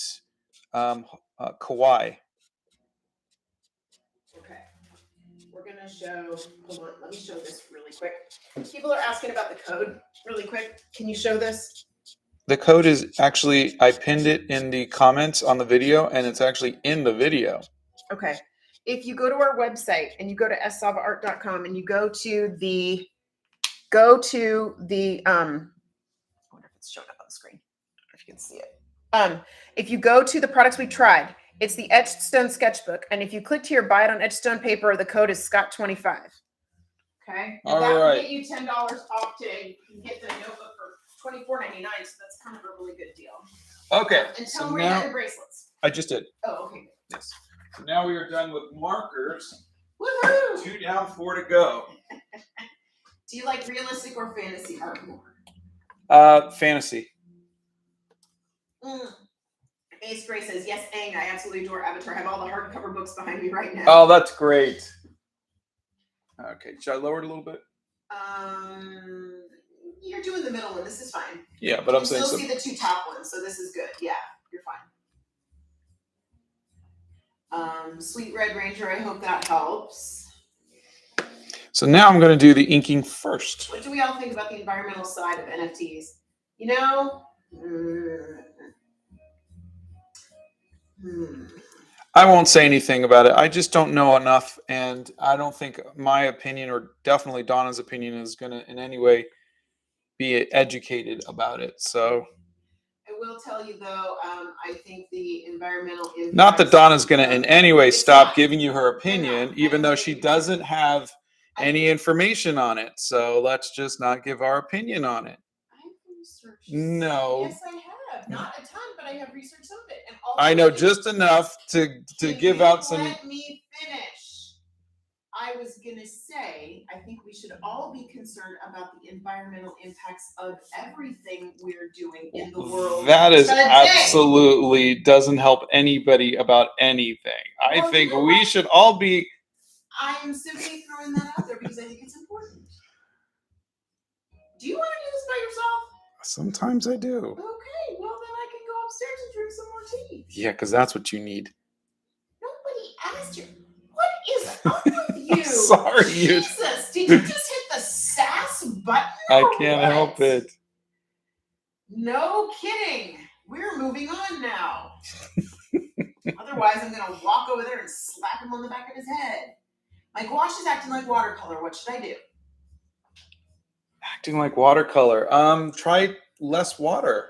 Kauai. Okay. We're going to show, hold on, let me show this really quick. People are asking about the code really quick. Can you show this? The code is actually, I pinned it in the comments on the video, and it's actually in the video. Okay. If you go to our website and you go to savaart.com and you go to the, I wonder if it's showing up on the screen, if you can see it. If you go to the products we tried, it's the Etched Stone Sketchbook. And if you click here, buy it on Etched Stone paper, the code is Scott25. Okay. And that will get you $10 off today. You can get the notebook for $24.99. So that's kind of a really good deal. Okay. And tell them where you got your bracelets. I just did. Oh, okay. Yes. So now we are done with markers. Woohoo! 2 down, 4 to go. Do you like realistic or fantasy art more? Fantasy. Ace Gray says, yes, Aang, I absolutely adore Avatar. I have all the hardcover books behind me right now. Oh, that's great. Okay, should I lower it a little bit? You're doing the middle one. This is fine. Yeah, but I'm saying you still see the 2 top ones, so this is good. Yeah, you're fine. Sweet Red Ranger, I hope that helps. So now I'm going to do the inking first. What do we all think about the environmental side of NFTs? You know, I won't say anything about it. I just don't know enough, and I don't think my opinion, or definitely Donna's opinion, is going to in any way be educated about it. So I will tell you though, I think the environmental impact. Not that Donna's going to in any way stop giving you her opinion, even though she doesn't have any information on it. So let's just not give our opinion on it. I've researched. No. Yes, I have. Not a ton, but I have researched some of it. And I know just enough to give out some. Let me finish. I was going to say, I think we should all be concerned about the environmental impacts of everything we're doing in the world. That is today. absolutely doesn't help anybody about anything. I think we should all be. I am simply throwing that out there because I think it's important. Do you want to do this by yourself? Sometimes I do. Okay, well then I can go upstairs and drink some more tea. Yeah, because that's what you need. Nobody asked you. What is up with you? Sorry, Jesus, did you just hit the sass button? I can't help it. No kidding. We're moving on now. Otherwise, I'm going to walk over there and slap him on the back of his head. My gouache is acting like watercolor. What should I do? Acting like watercolor. Try less water.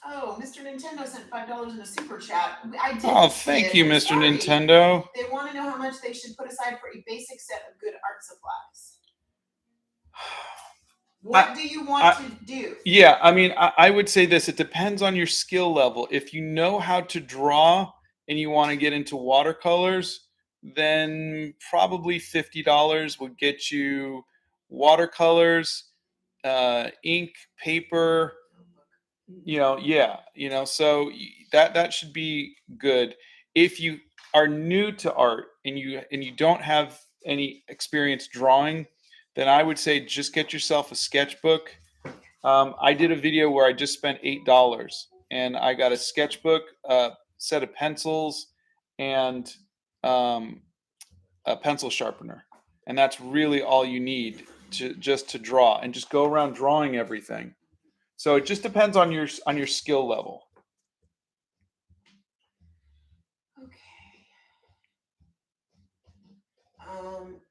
Oh, Mr. Nintendo sent $5 in a super chat. I did. Oh, thank you, Mr. Nintendo. They want to know how much they should put aside for a basic set of good art supplies. What do you want to do? Yeah, I mean, I would say this. It depends on your skill level. If you know how to draw and you want to get into watercolors, then probably $50 would get you watercolors, ink, paper, so that should be good. If you are new to art and you don't have any experience drawing, then I would say just get yourself a sketchbook. I did a video where I just spent $8 and I got a sketchbook, a set of pencils, and a pencil sharpener, and that's really all you need to draw, and just go around drawing everything. So it just depends on your skill level. Okay.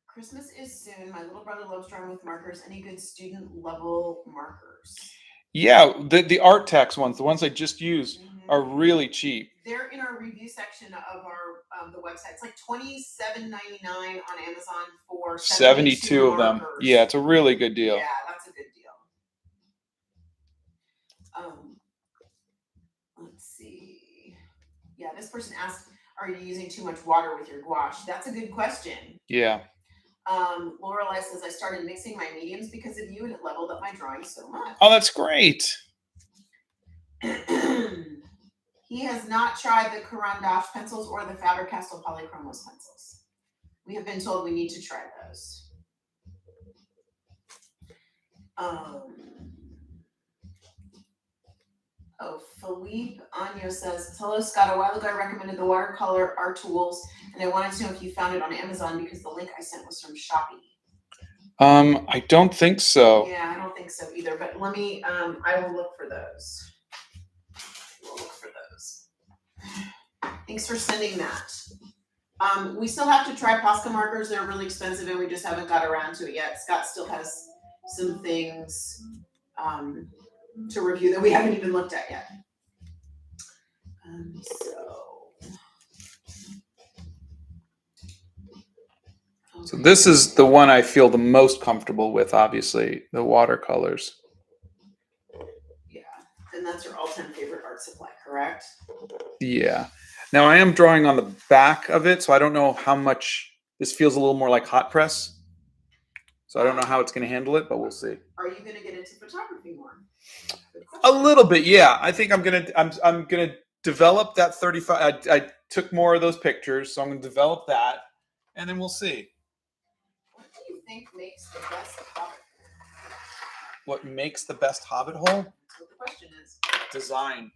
Christmas is soon. My little brother loves drawing with markers. Any good student level markers? Yeah, the art tax ones, the ones I just used, are really cheap. They're in our review section of our the website. It's like $27.99 on Amazon for 72 of them. Yeah, it's a really good deal. Yeah, that's a good deal. Let's see. Yeah, this person asked, are you using too much water with your gouache? That's a good question. Yeah. Lorelei says, I started mixing my mediums because of you and it leveled up my drawing so much. Oh, that's great. He has not tried the Caran d'Ache pencils or the Faber-Castell Polychromos pencils. We have been told we need to try those. Philippe Agno says, hello, Scott. A while ago, I recommended the watercolor art tools, and I wanted to know if you found it on Amazon because the link I sent was from Shopee. I don't think so. Yeah, I don't think so either, but let me, I will look for those. Thanks for sending that. We still have to try Posca markers. They're really expensive and we just haven't got around to it yet. Scott still has some things to review that we haven't even looked at yet. So this is the one I feel the most comfortable with, obviously, the watercolors. Yeah, and that's your all-time favorite art supply, correct? Yeah. Now I am drawing on the back of it, so I don't know how much this feels a little more like hot press. So I don't know how it's going to handle it, but we'll see. Are you going to get into photography more? A little bit, yeah. I think I'm gonna develop that 35. I took more of those pictures, so I'm gonna develop that, and then we'll see. What do you think makes the best Hobbit? What makes the best Hobbit hole? That's what the question is. Design.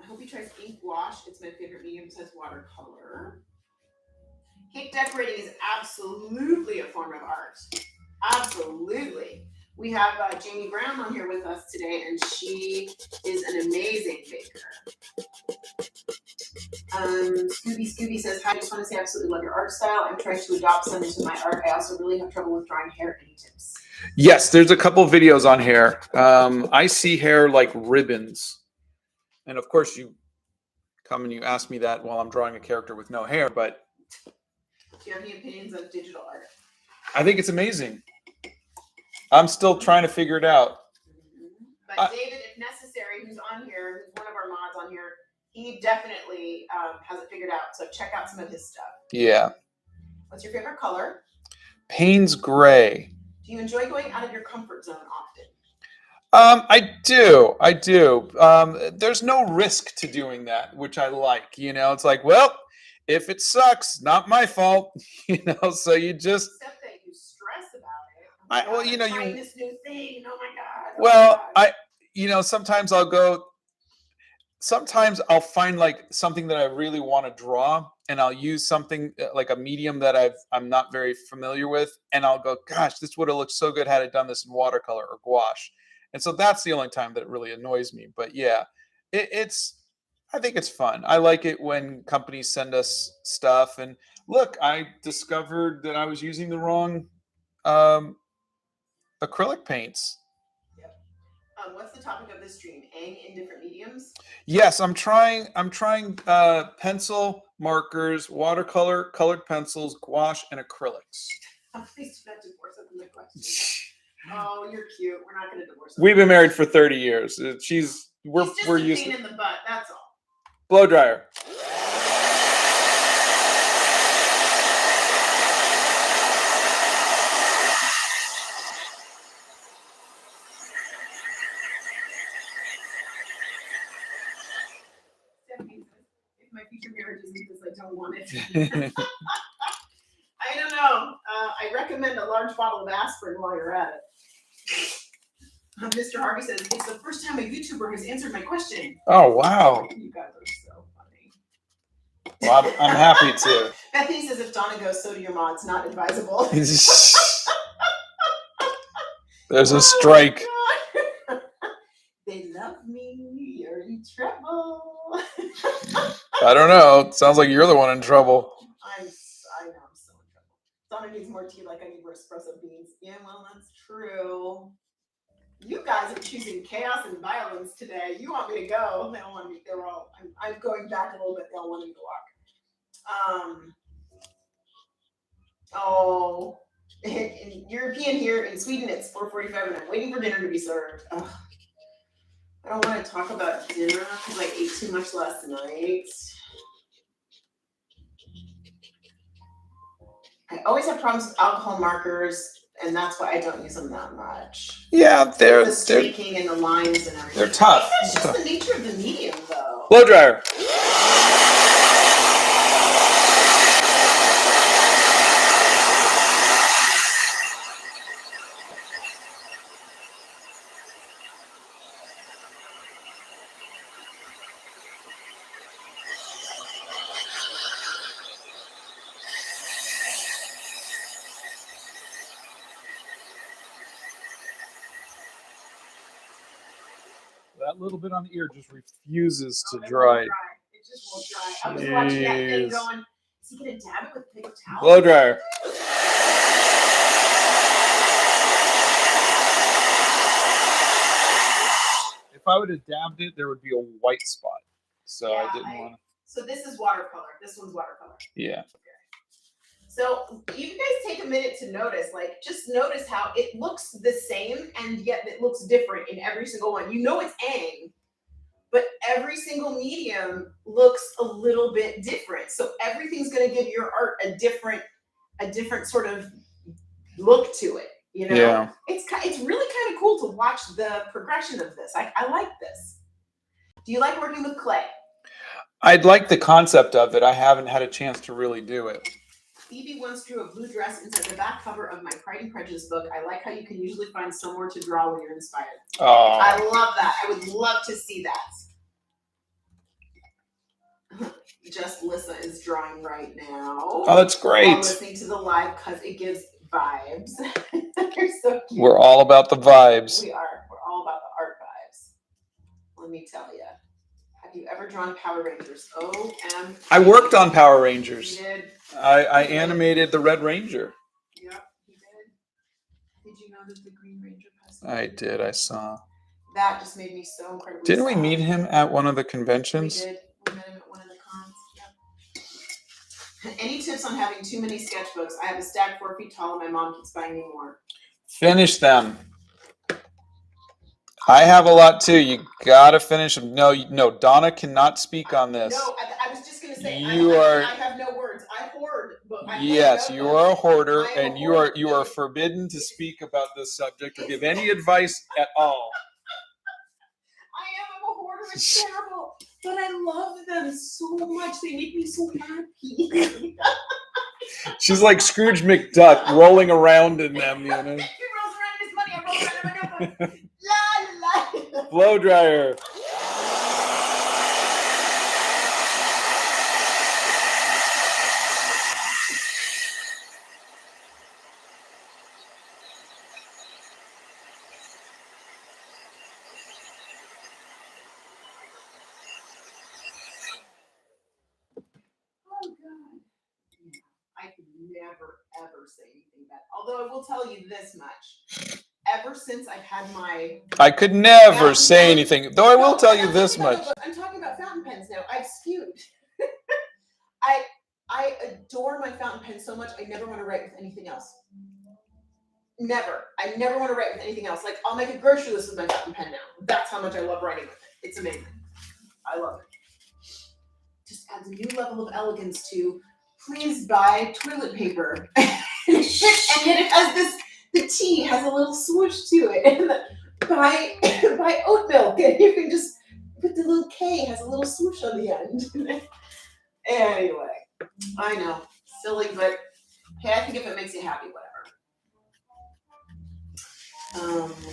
I hope you try ink wash. It's my favorite medium besides watercolor. Cake decorating is absolutely a form of art. Absolutely. We have Jamie Brown on here with us today, and she is an amazing baker. Scooby says, hi, I just want to say I absolutely love your art style. I'm trying to adopt some into my art. I also really have trouble with drawing hair. Any tips? Yes, there's a couple videos on hair. I see hair like ribbons. And of course, you come and you ask me that while I'm drawing a character with no hair, but... Do you have any opinions on digital art? I think it's amazing. I'm still trying to figure it out. But David, if necessary, who's on here, who's one of our mods on here, he definitely has it figured out. So check out some of his stuff. Yeah. What's your favorite color? Payne's gray. Do you enjoy going out of your comfort zone often? I do. There's no risk to doing that, which I like. You know, it's like, well, if it sucks, not my fault. You know, so you just. Except that you stress about it. Trying this new thing. Oh my god. Well, sometimes I'll go. Sometimes I'll find like something that I really want to draw, and I'll use something like a medium that I'm not very familiar with, and I'll go, gosh, this would have looked so good had I done this in watercolor or gouache. And so that's the only time that it really annoys me. But yeah, I think it's fun. I like it when companies send us stuff. And look, I discovered that I was using the wrong acrylic paints. Yep. What's the topic of this stream? Aang in different mediums? Yes, I'm trying pencil, markers, watercolor, colored pencils, gouache, and acrylics. Please do not divorce us from the question. Oh, you're cute. We're not going to divorce. We've been married for 30 years. We're just we're a used pain to in the butt. That's all. blow dryer. If my future marriage isn't this, I don't want it. I don't know. I recommend a large bottle of aspirin while you're at it. Mr. Harvey says, it's the first time a YouTuber has answered my question. Oh, wow. You guys are so funny. Well, I'm happy to. Bethany says, if Donna goes, so do your mods. Not advisable. There's a strike. Oh, they love me. You're in trouble. I don't know. It sounds like you're the one in trouble. I know I'm so in trouble. Donna needs more tea like I need more espresso beans. Yeah, well, that's true. You guys are choosing chaos and violence today. You want me to go. They don't want me. They're all. I'm going back a little bit. They all want me to walk. In European here in Sweden, it's 4:45 and I'm waiting for dinner to be served. Ugh. I don't want to talk about dinner because I ate too much last night. I always have problems with alcohol markers, and that's why I don't use them that much. Yeah, The streaking and the lines and everything. They're tough. I think that's just the nature of the medium, though. Blow dryer. That little bit on the ear just refuses to dry. It just won't dry. I was watching that thing Jeez. going, is he going to dab it with a paper towel? Blow dryer. If I would have dabbed it, there would be a white spot. So Yeah, I didn't want to. So this is watercolor. This one's watercolor. Yeah. So you guys take a minute to notice, like, just notice how it looks the same and yet it looks different in every single one. You know it's Aang, but every single medium looks a little bit different. So everything's going to give your art a different sort of look to it. You know, Yeah. It's really kind of cool to watch the progression of this. I like this. Do you like working with clay? I'd like the concept of it. I haven't had a chance to really do it. Phoebe once drew a blue dress inside the back cover of my Pride and Prejudice book. I like how you can usually find somewhere to draw when you're inspired. Oh. I love that. I would love to see that. Just Lissa is drawing right now. Oh, that's great. While listening to the live because it gives vibes. You're so cute. We're all about the vibes. We are. We're all about the art vibes. Let me tell you. Have you ever drawn Power Rangers? OMG. I worked on Power Rangers. You did? I animated the Red Ranger. Yep, you did. Did you know that the Green Ranger passed? I did. I saw. That just made me so incredibly Didn't we sad. meet him at one of the We conventions? did. We met him at one of the cons. Yep. Any tips on having too many sketchbooks? I have a stack 4 feet tall and my mom keeps buying me more. Finish them. I have a lot too. You gotta finish them. No, Donna cannot speak on this. No, I was just gonna say You I are. have no words. I hoard, but I Yes, have you no are a hoarder, I am a and hoarder. you are forbidden to speak about this subject or give any advice at all. I'm a hoarder. It's terrible, but I love them so much. They make me so happy. She's like Scrooge McDuck rolling around in them, you know. He rolls around in his money. I roll around in my notebook. La la. Blow dryer. Oh God. Yeah, I could never ever say anything bad. Although I will tell you this much. Ever since I've had my I could never say anything, though I will tell you this much. I'm talking about fountain pens now. I've skewed. I adore my fountain pen so much. I never want to write with anything else. Never. I never want to write with anything else. Like I'll make a grocery list with my fountain pen now. That's how much I love writing with it. It's amazing. I love it. Just adds a new level of elegance to please buy toilet paper. And yet it has this, the T has a little swoosh to it. And buy oat milk and you can just put the little K has a little swoosh on the end. Anyway, I know, silly, but hey, I think if it makes you happy, whatever.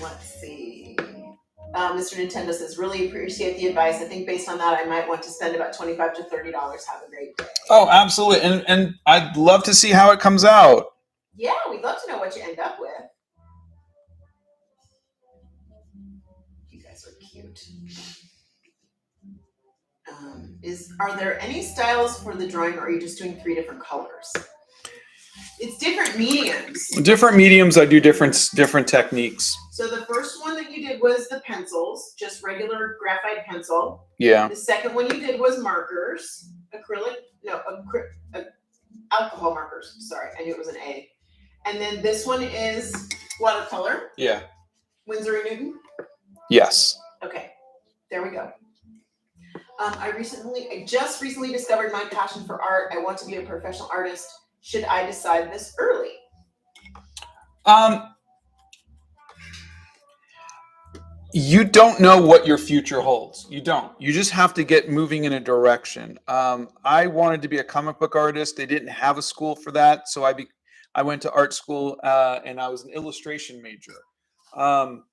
Let's see. Mr. Nintendo says, really appreciate the advice. I think based on that, I might want to spend about $25 to $30. Have a great day. Oh, absolutely. And I'd love to see how it comes out. Yeah, we'd love to know what you end up with. You guys are cute. Are there any styles for the drawing, or are you just doing 3 different colors? It's different mediums. Different mediums, I do different techniques. So the first one that you did was the pencils, just regular graphite pencil. Yeah. The second one you did was markers, alcohol markers. Sorry, I knew it was an A. And then this one is watercolor. Yeah. Winsor & Newton. Yes. Okay, there we go. I just recently discovered my passion for art. I want to be a professional artist. Should I decide this early? You don't know what your future holds. You don't. You just have to get moving in a direction. I wanted to be a comic book artist. They didn't have a school for that, so I went to art school and I was an illustration major. Um,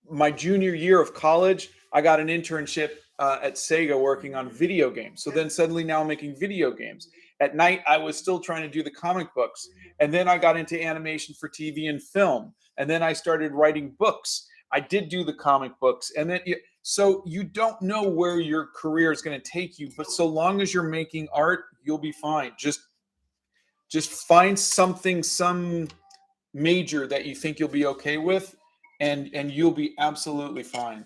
my junior year of college, I got an internship at Sega working on video games. So then suddenly now I'm making video games. At night, I was still trying to do the comic books. And then I got into animation for TV and film. And then I started writing books. I did do the comic books. And then, so you don't know where your career is going to take you. But so long as you're making art, you'll be fine. Just find something, some major that you think you'll be okay with, and you'll be absolutely fine.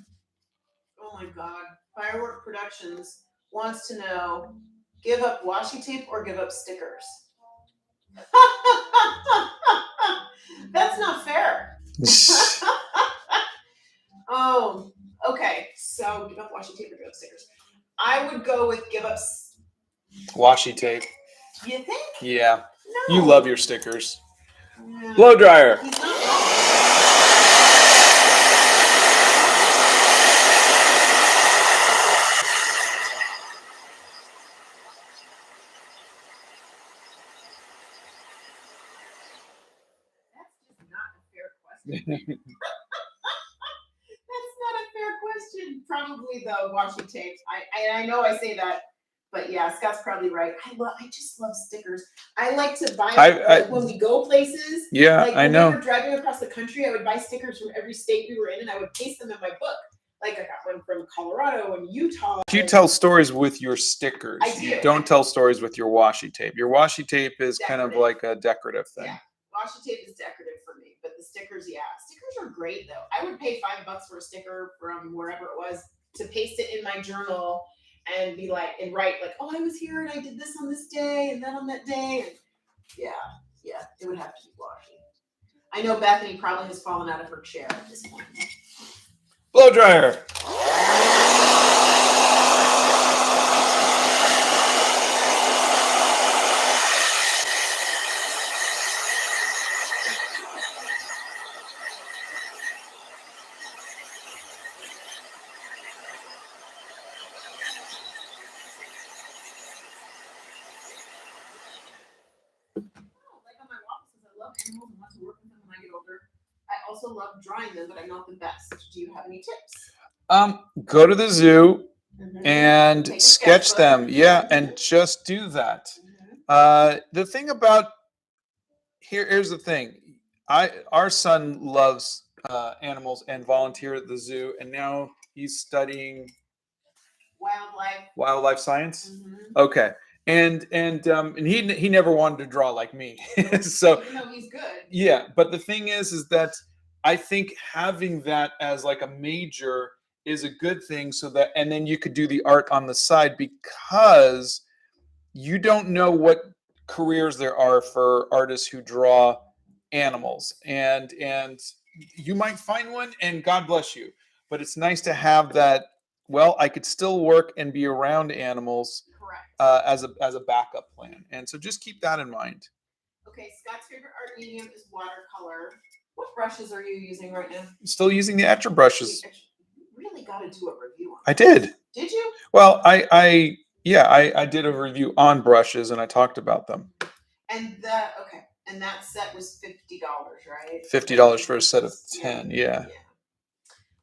Oh my God. Firework Productions wants to know, give up washi tape or give up stickers? That's not fair. Oh, okay. So give up washi tape or give up stickers. I would go with give up Washi tape. You think? Yeah. No. You love your stickers. Yeah. Blow dryer. He's not wrong. That's not a fair question. Probably the washi tape. I know I say that, but yeah, Scott's probably right. I just love stickers. I like to buy them when we go places. Yeah, like I when know. we were driving across the country, I would buy stickers from every state we were in, and I would paste them in my book. Like I got one from Colorado and Utah. You tell stories with your stickers. I do. You don't tell stories with your washi tape. Your washi tape is kind of like a decorative thing. Yeah. Washi tape is decorative for me, but the stickers, yeah. Stickers are great though. I would pay $5 for a sticker from wherever it was to paste it in my journal and be like, and write like, oh, I was here and I did this on this day and then on that day. And yeah, it would have to be washi. I know Bethany probably has fallen out of her chair at this point. Blow dryer. Animals and want to work with them when I get older. I also love drawing them, but I'm not the best. Do you have any tips? Go to the zoo and sketch them. Yeah, and just do that. The thing about here's the thing. Our son loves animals and volunteered at the zoo, and now he's studying wildlife science. Okay. And he never wanted to draw like me. So no, he's good. Yeah, but the thing is that I think having that as like a major is a good thing, so that, and then you could do the art on the side, because you don't know what careers there are for artists who draw animals, and you might find one and God bless you, but it's nice to have that. Well, I could still work and be around animals. Correct. As a backup plan, and so just keep that in mind. Okay, Scott's favorite art medium is watercolor. What brushes are you using right now? Still using the etcher brushes. You really got to do a review on I did. Did you? Well, I did a review on brushes and I talked about them. And that set was $50, right? $50 for a set of 10. Yeah.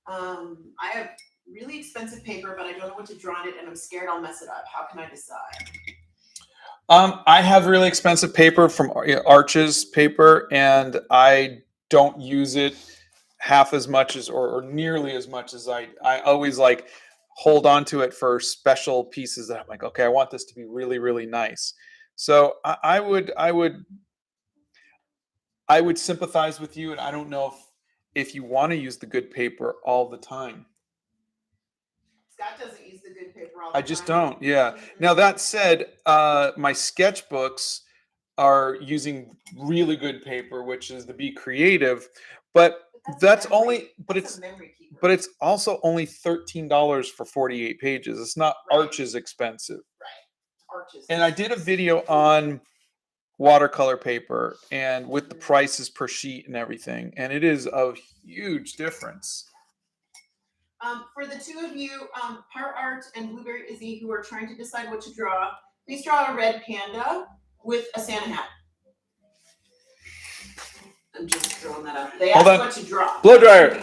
I have really expensive paper, but I don't know what to draw on it, and I'm scared I'll mess it up. How can I decide? I have really expensive paper from Arches paper, and I don't use it half as much as or nearly as much as I always like hold on to it for special pieces that I'm like, okay, I want this to be really, really nice. So I would sympathize with you, and I don't know if you want to use the good paper all the time. Scott doesn't use the good paper all the time. I just don't. Yeah. Now that said, my sketchbooks are using really good paper, which is the Be Creative, but it's also only $13 for 48 pages. It's not Arches expensive. Right. Arches. And I did a video on watercolor paper, and with the prices per sheet and everything, and it is a huge difference. For the two of you, Par Art and Blueberry Izzy, who are trying to decide what to draw, please draw a red panda with a Santa hat. I'm just throwing that out. They Hold asked on. what to draw. Blow dryer.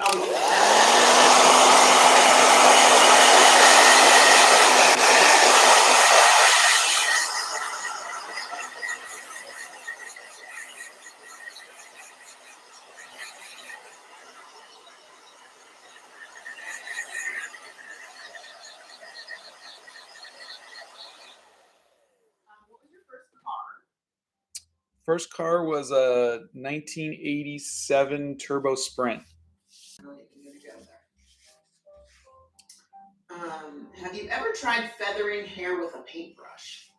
What was your first car? First car was a 1987 Turbo Sprint. Have you ever tried feathering hair with a paintbrush?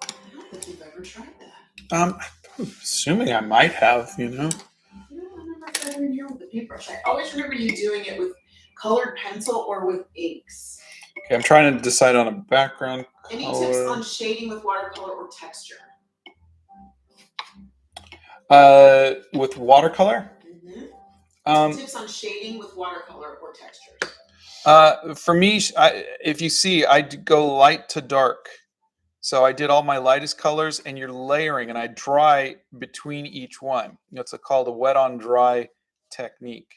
I don't think you've ever tried that. I'm assuming I might have, you know. No, I never feathering hair with a paintbrush. I always remember you doing it with colored pencil or with inks. Okay, I'm trying to decide on a background Any color. tips on shading with watercolor or texture? With watercolor? Tips on shading with watercolor or textures? For me, if you see, I go light to dark. So I did all my lightest colors, and you're layering, and I dry between each one. It's called a wet on dry technique.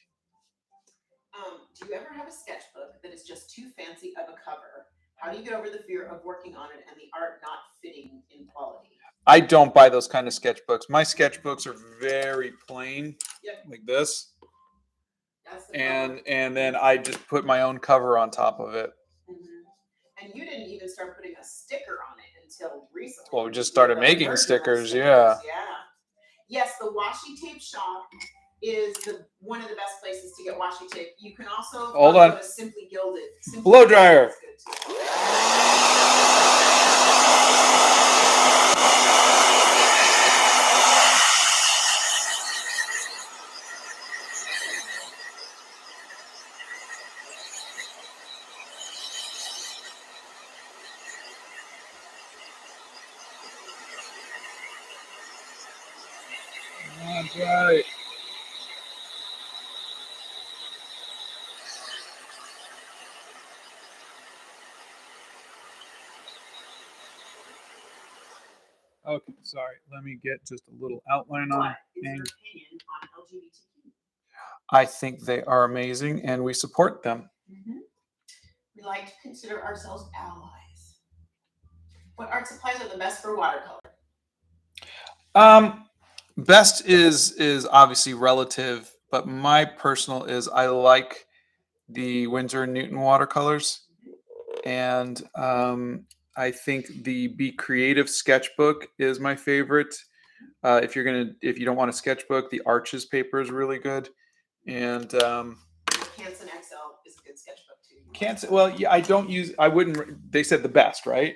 Do you ever have a sketchbook that is just too fancy of a cover? How do you get over the fear of working on it and the art not fitting in quality? I don't buy those kind of sketchbooks. My sketchbooks are very plain, like this. And then I just put my own cover on top of it. And you didn't even start putting a sticker on it until recently. Well, we just started making stickers, yeah. Yes, the washi tape shop is one of the best places to get washi tape. You can also go to Simply Gilded. Blow dryer. That's right. Okay, sorry. Let me get just a little outline on. What is your opinion on LGBTQ? I think they are amazing, and we support them. We like to consider ourselves allies. What art supplies are the best for watercolor? Best is obviously relative, but my personal is I like the Winsor & Newton watercolors, and I think the Be Creative sketchbook is my favorite. If you don't want a sketchbook, the Arches paper is really good, and Canson XL is a good sketchbook too. Canson. Well, yeah, I wouldn't. They said the best, right?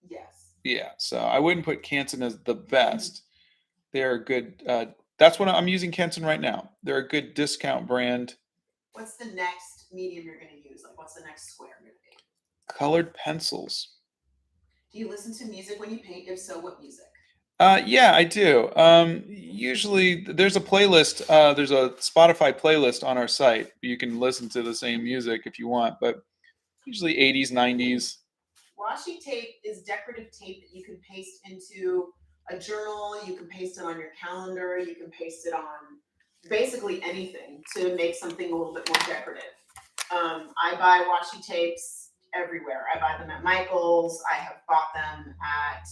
Yes. Yeah, so I wouldn't put Canson as the best. They're good. That's what I'm using Canson right now. They're a good discount brand. What's the next medium you're going to use? Like, what's the next square going to be? Colored pencils. Do you listen to music when you paint? If so, what music? Yeah, I do. Usually there's a playlist. There's a Spotify playlist on our site. You can listen to the same music if you want, but usually 80s, 90s. Washi tape is decorative tape that you can paste into a journal. You can paste it on your calendar. You can paste it on basically anything to make something a little bit more decorative. I buy washi tapes everywhere. I buy them at Michael's. I have bought them at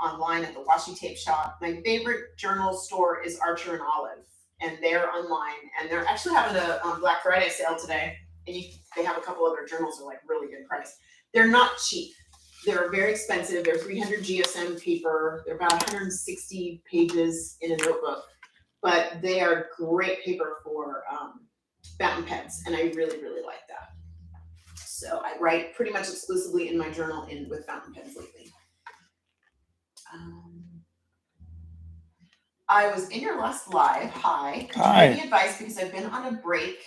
online at the washi tape shop. My favorite journal store is Archer and Olive, and they're online, and they're actually having a Black Friday sale today, and they have a couple other journals that are like really good price. They're not cheap. They're very expensive. They're 300 GSM paper. They're about 160 pages in a notebook, but they are great paper for fountain pens, and I really, really like that. So I write pretty much exclusively in my journal with fountain pens lately. I was in your last live. Hi. Could you give me advice, because I've been on a break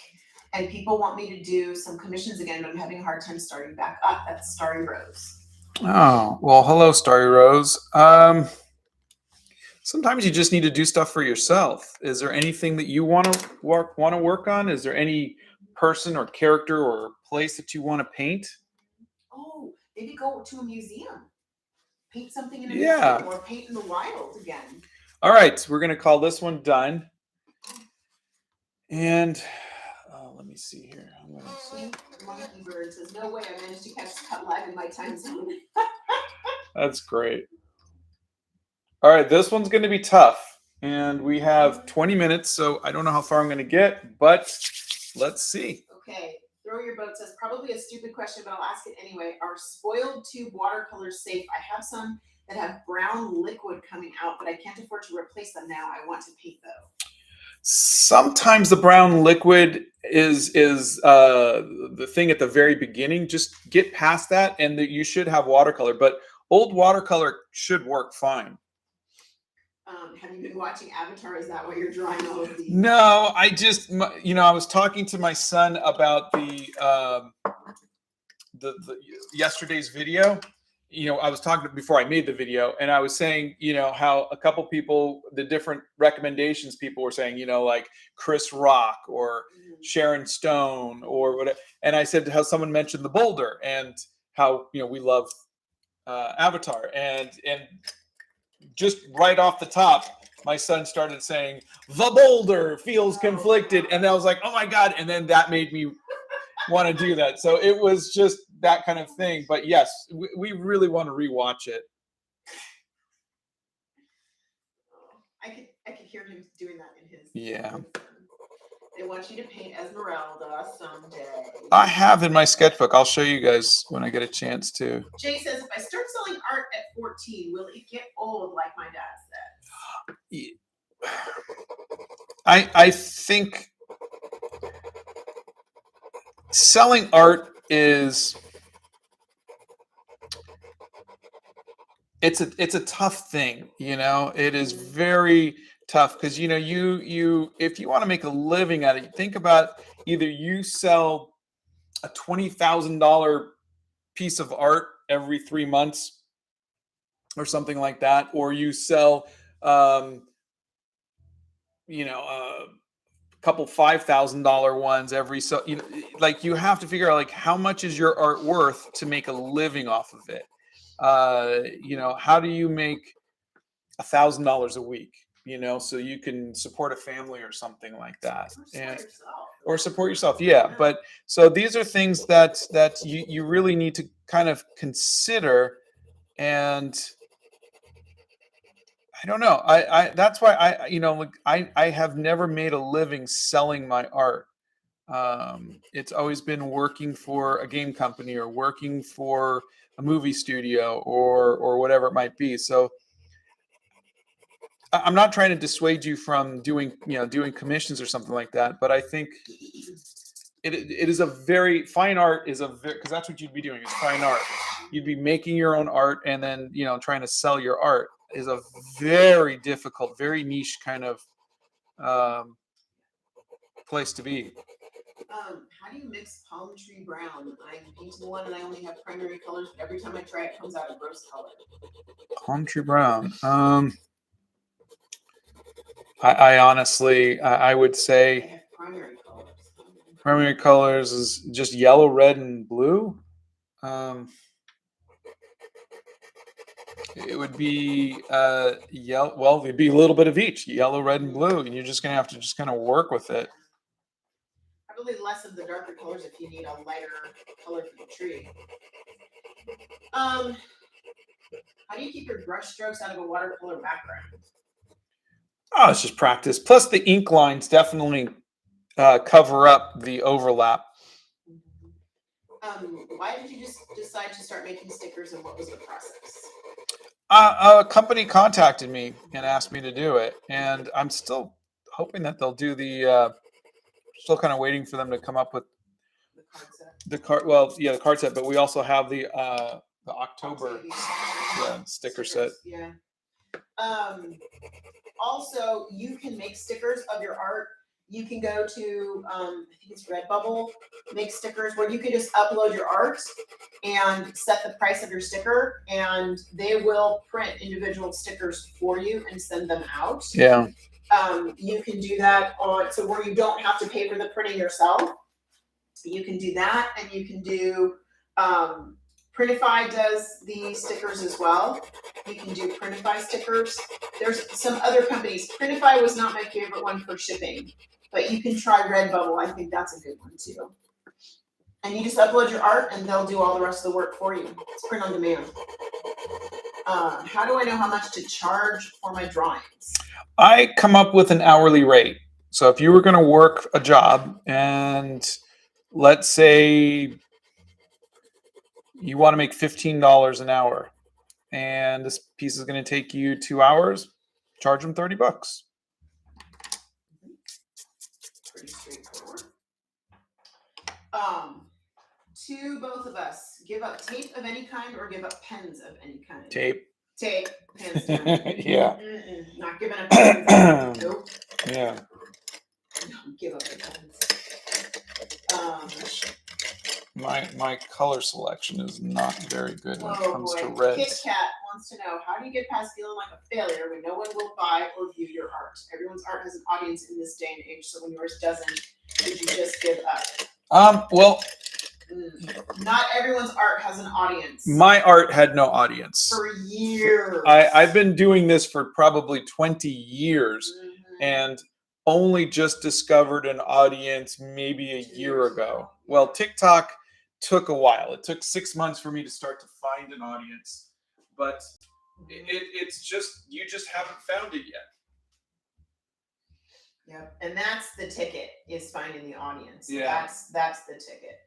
and people want me to do some commissions again, but I'm having a hard time starting back up. That's Starry Rose. Oh, well, hello, Starry Rose. Sometimes you just need to do stuff for yourself. Is there anything that you want to work on? Is there any person or character or place that you want to paint? Oh, maybe go to a museum. Paint something in a Yeah. museum or paint in the wild again. All right, we're gonna call this one done. And let me see here. I'm gonna see. Monkey Bird says, "No way! I managed to catch Scott live in my time zone." That's great. All right, this one's going to be tough. And we have 20 minutes, so I don't know how far I'm going to get, but let's see. Okay, Throw Your Boat says, probably a stupid question, but I'll ask it anyway. Are spoiled tube watercolors safe? I have some that have brown liquid coming out, but I can't afford to replace them now. I want to paint though. Sometimes the brown liquid is the thing at the very beginning. Just get past that, and you should have watercolor. But old watercolor should work fine. Have you been watching Avatar? Is that why you're drawing all of these? No, I just I was talking to my son about the yesterday's video. I was talking before I made the video, and I was saying, how a couple people, the different recommendations people were saying, like Chris Rock or Sharon Stone or whatever. And I said how someone mentioned the boulder and how, we love Avatar. And just right off the top, my son started saying, the boulder feels conflicted. And I was like, oh my God. And then that made me want to do that. So it was just that kind of thing. But yes, we really want to rewatch it. I could hear him doing that in his. Yeah. They want you to paint Esmeralda someday. I have in my sketchbook. I'll show you guys when I get a chance to. Jay says, if I start selling art at 14, will it get old like my dad said? I think selling art is it's a tough thing. It is very tough because you if you want to make a living at it, think about either you sell a $20,000 piece of art every 3 months or something like that, or you sell a couple $5,000 ones every, so you have to figure out like how much is your art worth to make a living off of it. How do you make $1,000 a week, so you can support a family or something like that, or support yourself. Yeah. But so these are things that you really need to kind of consider. And I don't know. I that's why I have never made a living selling my art. It's always been working for a game company or working for a movie studio or whatever it might be. So I'm not trying to dissuade you from doing commissions or something like that, but I think it is a very fine art is because that's what you'd be doing is fine art. You'd be making your own art and then trying to sell your art is a very difficult, very niche kind of place to be. How do you mix palm tree brown? I'm painting one and I only have primary colors, but every time I try it comes out a gross color. Palm tree brown. I honestly, I would say primary colors. Primary colors is just yellow, red, and blue. It would be yellow. Well, it'd be a little bit of each, yellow, red, and blue, and you're just gonna have to just kind of work with it. Probably less of the darker colors if you need a lighter color for the tree. How do you keep your brush strokes out of a watercolor background? Oh, it's just practice. Plus, the ink lines definitely cover up the overlap. Why did you just decide to start making stickers, and what was the process? A company contacted me and asked me to do it, and I'm still hoping that they'll do the. Still kind of waiting for them to come up with the card. Well, yeah, the card set, but we also have the October sticker set. Yeah. Also, you can make stickers of your art. You can go to I think it's Redbubble, make stickers where you can just upload your art and set the price of your sticker, and they will print individual stickers for you and send them out. Yeah. You can do that so where you don't have to pay for the printing yourself. You can do that, and you can do Printify does the stickers as well. You can do Printify stickers. There's some other companies. Printify was not my favorite one for shipping, but you can try Redbubble. I think that's a good one too. And you just upload your art, and they'll do all the rest of the work for you. It's print on demand. How do I know how much to charge for my drawings? I come up with an hourly rate. So if you were going to work a job, and let's say you want to make $15 an hour, and this piece is going to take you 2 hours, charge them $30. Pretty straightforward. To both of us, give up tape of any kind or give up pens of any kind? Tape. Tape, hands down. Yeah. Not giving up pens. Nope. Yeah. Don't give up the pens. My color selection is not very good when it comes to Kit reds. Kat wants to know, how do you get past feeling like a failure when no one will buy or view your art? Everyone's art has an audience in this day and age, so when yours doesn't, did you just give up? Well, not everyone's art has an audience. my art had no audience. For years. I've been doing this for probably 20 years and only just discovered an audience maybe a year ago. Well, TikTok took a while. It took 6 months for me to start to find an audience, but it's just, you just haven't found it yet. Yep, and that's the ticket, is finding the audience. Yeah. That's the ticket.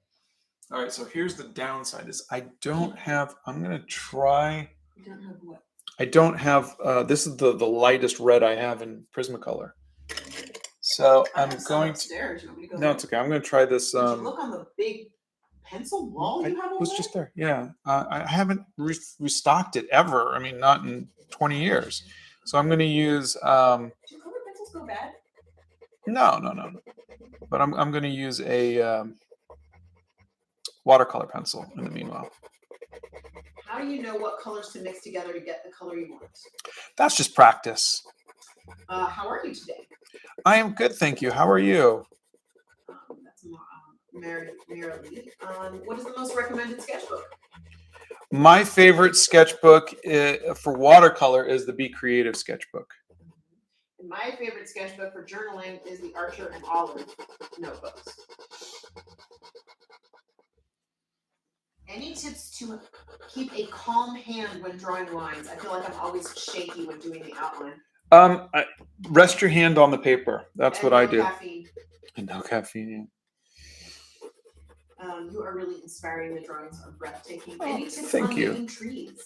All right, so here's the downside is I don't have, I'm going to try. You don't have what? I don't have, this is the lightest red I have in Prismacolor. So I'm going to, You want me to go no, it's okay. I'm going to try this. Did you look on the big pencil wall you have over was just there. Yeah. I haven't restocked it ever. I mean, not in 20 years. So I'm going to use, Do colored pencils go bad? No. But I'm going to use a watercolor pencil in the meanwhile. How do you know what colors to mix together to get the color you want? That's just practice. How are you today? I am good, thank you. How are you? That's Mary Lee. What is the most recommended sketchbook? My favorite sketchbook for watercolor is the Be Creative sketchbook. And my favorite sketchbook for journaling is the Archer and Olive notebooks. Any tips to keep a calm hand when drawing lines? I feel like I'm always shaky when doing the outline. Rest your hand on the paper. That's what I do. Caffeine. And no caffeine. You are really inspiring. The drawings are breathtaking. Any tips Thank on you. making trees?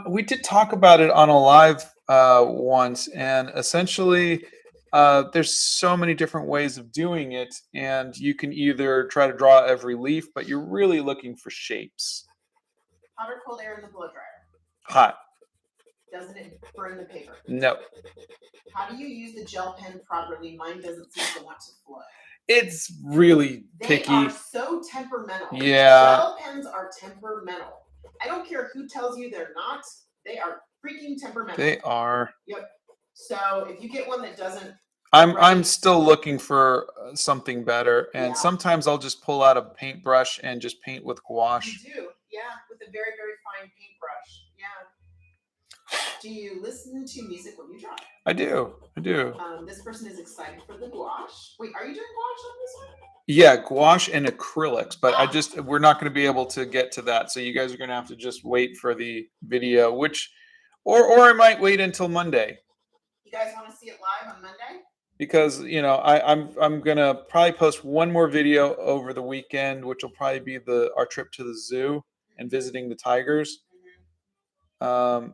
We did talk about it on a live once, and essentially there's so many different ways of doing it, and you can either try to draw every leaf, but you're really looking for shapes. Hot or cold air in the blow dryer? Hot. Doesn't it burn the paper? No. How do you use the gel pen properly? Mine doesn't seem to want to flow. It's really picky. They are so temperamental. Yeah. Gel pens are temperamental. I don't care who tells you they're not. They are freaking temperamental. They are. Yep. So if you get one that doesn't, I'm still looking for something better, and Yeah. sometimes I'll just pull out a paintbrush and just paint with gouache. you do, yeah, with a very, very fine paintbrush. Yeah. Do you listen to music when you draw? I do. This person is excited for the gouache. Wait, are you doing gouache on this one? Yeah, gouache and acrylics, but we're not going to be able to get to that. So you guys are going to have to just wait for the video, or I might wait until Monday. You guys want to see it live on Monday? Because I'm gonna probably post one more video over the weekend, which will probably be our trip to the zoo and visiting the tigers. I would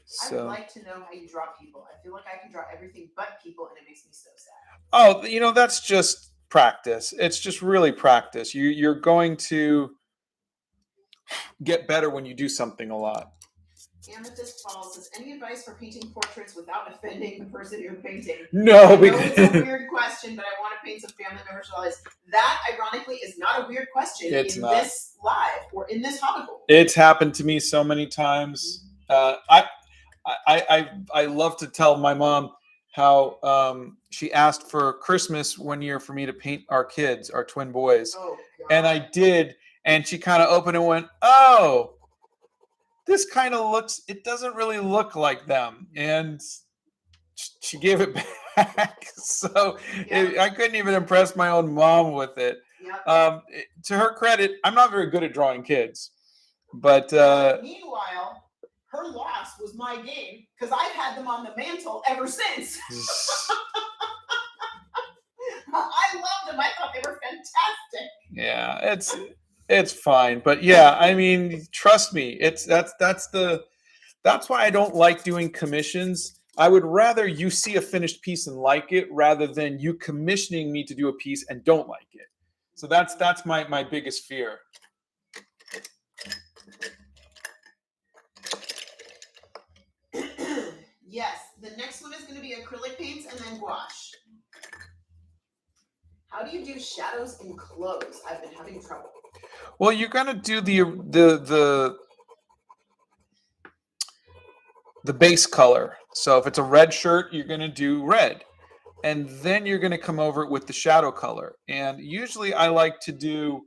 So like to know how you draw people. I feel like I can draw everything but people, and it makes me so sad. oh, that's just practice. It's just really practice. You're going to get better when you do something a lot. Amethyst Falls says, any advice for painting portraits without offending the person you're painting? No, I know it's a weird question, but I want to paint some family members' lives. That, ironically, is not a weird question It's in not. this live or in this Hobbit Hole. It's happened to me so many times. I love to tell my mom how she asked for Christmas one year for me to paint our kids, our twin boys, Oh, and I did. And she kind of opened and went, "Oh, this kind of looks. It doesn't really look like them." And she gave it back. So I couldn't even impress my own mom with it. Yep. To her credit, I'm not very good at drawing kids, but meanwhile, her loss was my gain because I've had them on the mantle ever since. I loved them. I thought they were fantastic. Yeah, it's fine, but yeah, I mean, trust me, that's why I don't like doing commissions. I would rather you see a finished piece and like it rather than you commissioning me to do a piece and don't like it. So that's my biggest fear. Yes, the next one is going to be acrylic paints and then gouache. How do you do shadows in clothes? I've been having trouble. Well, you're gonna do the base color. So if it's a red shirt, you're gonna do red, and then you're gonna come over it with the shadow color. And usually, I like to do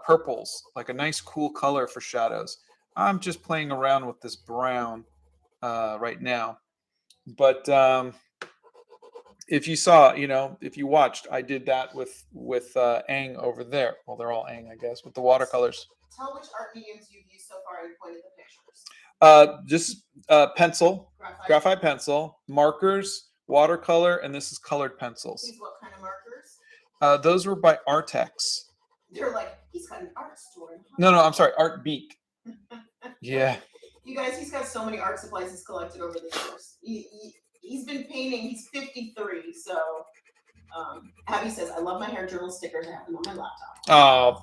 purples, like a nice cool color for shadows. I'm just playing around with this brown right now, but if you saw, if you watched, I did that with Aang over there. Well, they're all Aang, I guess, with the watercolors. Tell which art mediums you've used so far and point at the pictures. Just pencil, graphite pencil, markers, watercolor, and this is colored pencils. These what kind of markers? Those were by Artex. They're like, he's got an art store. No, I'm sorry, Art Beak. Yeah. You guys, he's got so many art supplies he's collected over the years. He's been painting. He's 53, so Abby says, I love my hair journal stickers. I have them on my laptop. Oh,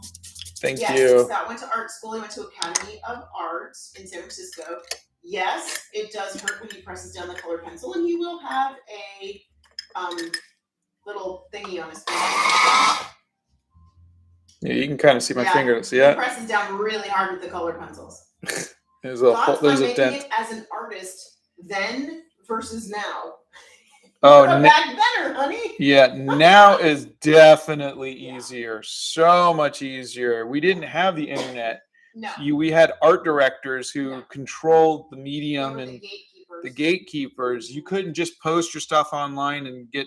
thank you. Scott went to art school. He went to Academy of Art in San Francisco. Yes, it does hurt when he presses down the colored pencil, and he will have a little thingy on his finger. Yeah, you can kind of see my finger. See that? He presses down really hard with the colored pencils. There's a dent. It as an artist then versus now. Oh, back better, honey. Yeah, now is definitely easier. So much easier. We didn't have the internet. No. We had art directors who controlled the medium and the gatekeepers. You couldn't just post your stuff online and get,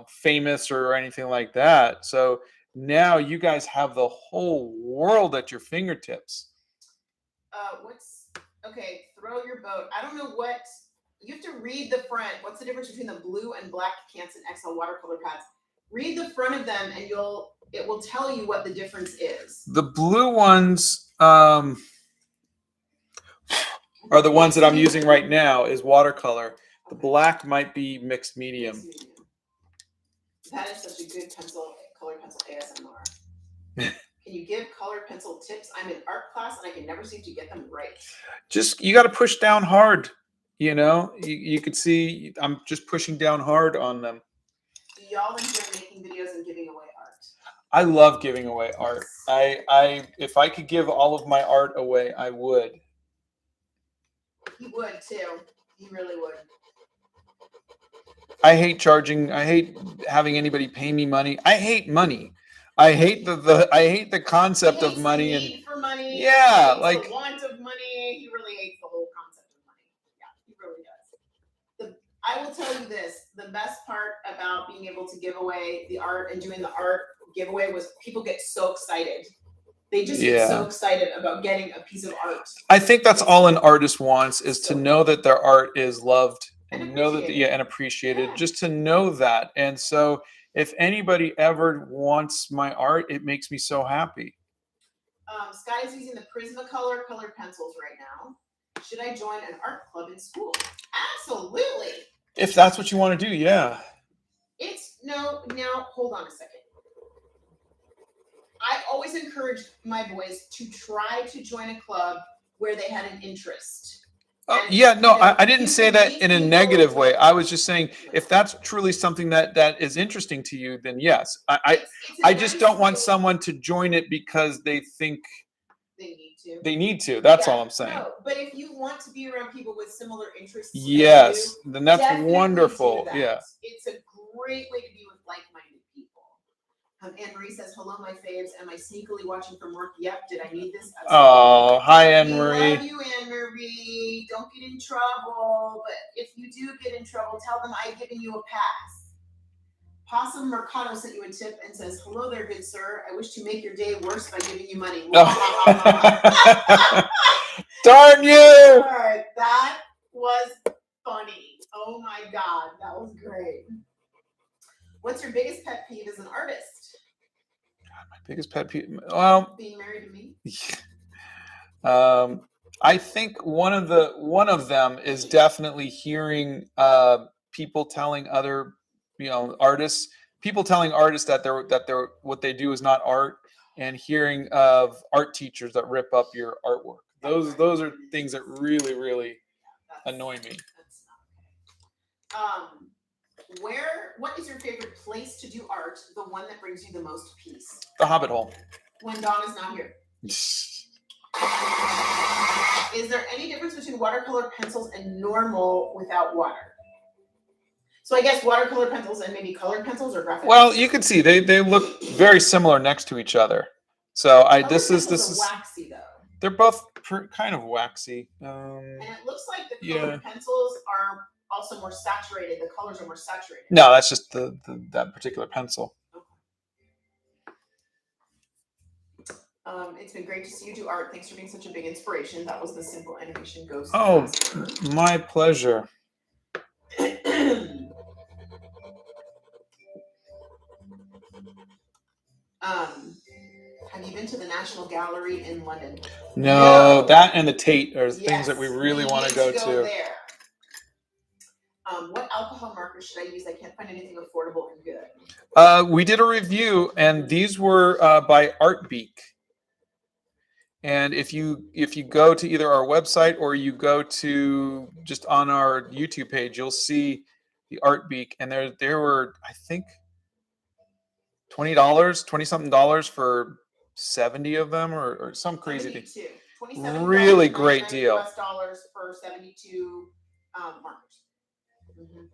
famous or anything like that. So now you guys have the whole world at your fingertips. Throw your boat. I don't know what. You have to read the front. What's the difference between the blue and black Canson XL watercolor pads? Read the front of them, and it will tell you what the difference is. The blue ones are the ones that I'm using right now. Is watercolor. The black might be mixed medium. That is such a good colored pencil ASMR. Can you give colored pencil tips? I'm in art class, and I can never seem to get them right. You got to push down hard. You could see I'm just pushing down hard on them. Do y'all enjoy making videos and giving away art? I love giving away art. If I could give all of my art away, I would. He would too. He really would. I hate charging. I hate having anybody pay me money. I hate money. I hate the concept of money and need for money. Yeah, like the want of money. He really hates the whole concept of money. Yeah, he really does. I will tell you this: the best part about being able to give away the art and doing the art giveaway was people get so excited. They just get so excited about getting a piece of art. I think that's all an artist wants is to know that their art is loved and know that and appreciated. Just to know that, and so. If anybody ever wants my art, it makes me so happy. Scott is using the Prismacolor colored pencils right now. Should I join an art club in school? Absolutely. If that's what you want to do, yeah. Now, hold on a second. I always encourage my boys to try to join a club where they had an interest. Oh, And, yeah, no, you know, I didn't you say can that meet in a people- negative way. I was just saying if that's truly something that is interesting to you, then yes. It's a I just nice don't want way- someone to join it because they think they need to. That's Yeah, all I'm saying. No, but if you want to be around people with similar interests, as Yes, you, then that's definitely wonderful. do that. Yeah. It's a great way to be with like-minded people. Anne Marie says, "Hello, my faves. Am I sneakily watching from work? Yep. Did I need this? Absolutely. Oh, hi, Anne We Marie. love you, Anne Marie. Don't get in trouble. But if you do get in trouble, tell them I've given you a pass." Possum Mercado sent you a tip and says, "Hello there, good sir. I wish to make your day worse by giving you money." Darn you! All right, that was funny. Oh my God, that was great. What's your biggest pet peeve as an artist? My biggest pet peeve. Well, being married to me. I think one of them is definitely hearing people telling other, artists, people telling artists that they're what they do is not art, and hearing of art teachers that rip up your artwork. Those are things that really annoy me. That's not okay. What is your favorite place to do art? The one that brings you the most peace? The Hobbit hole. When Dawn is not here. Is there any difference between watercolor pencils and normal without water? So I guess watercolor pencils and maybe colored pencils or graphic. Well, you can see they look very similar next to each other. So this is waxy though. They're both kind of waxy. And it looks like the colored pencils are also more saturated. The colors are more saturated. No, that's just that particular pencil. It's been great to see you do art. Thanks for being such a big inspiration. That was the Simple Animation Ghost. Oh, my pleasure. Have you been to the National Gallery in London? No, that and the Tate are things that we really want to go to. There. What alcohol markers should I use? I can't find anything affordable and good. We did a review, and these were by Artbeak. And if you go to either our website or you go to just on our YouTube page, you'll see the Artbeak, and there were, I think, $20 for 70 of them, or some crazy thing. Really great deal. US dollars for 72 markers. Mm-hmm.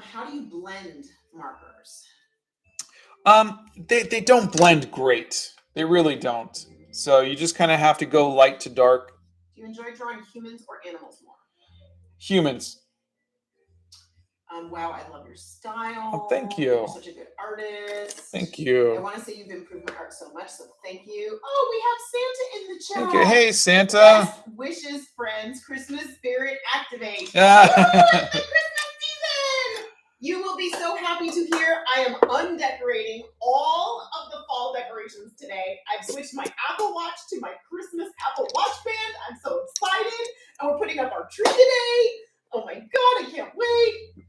How do you blend markers? They don't blend great. They really don't. So you just kind of have to go light to dark. Do you enjoy drawing humans or animals more? Humans. Wow, I love your style. Oh, thank you. You're such a good artist. Thank you. I want to say you've improved my art so much, so thank you. Oh, we have Santa in the chat. Thank you. Hey, Santa. Best wishes, friends. Christmas spirit activate. It's the Christmas season. You will be so happy to hear I am undecorating all of the fall decorations today. I've switched my Apple Watch to my Christmas Apple Watch band. I'm so excited. And we're putting up our tree today. Oh my God, I can't wait.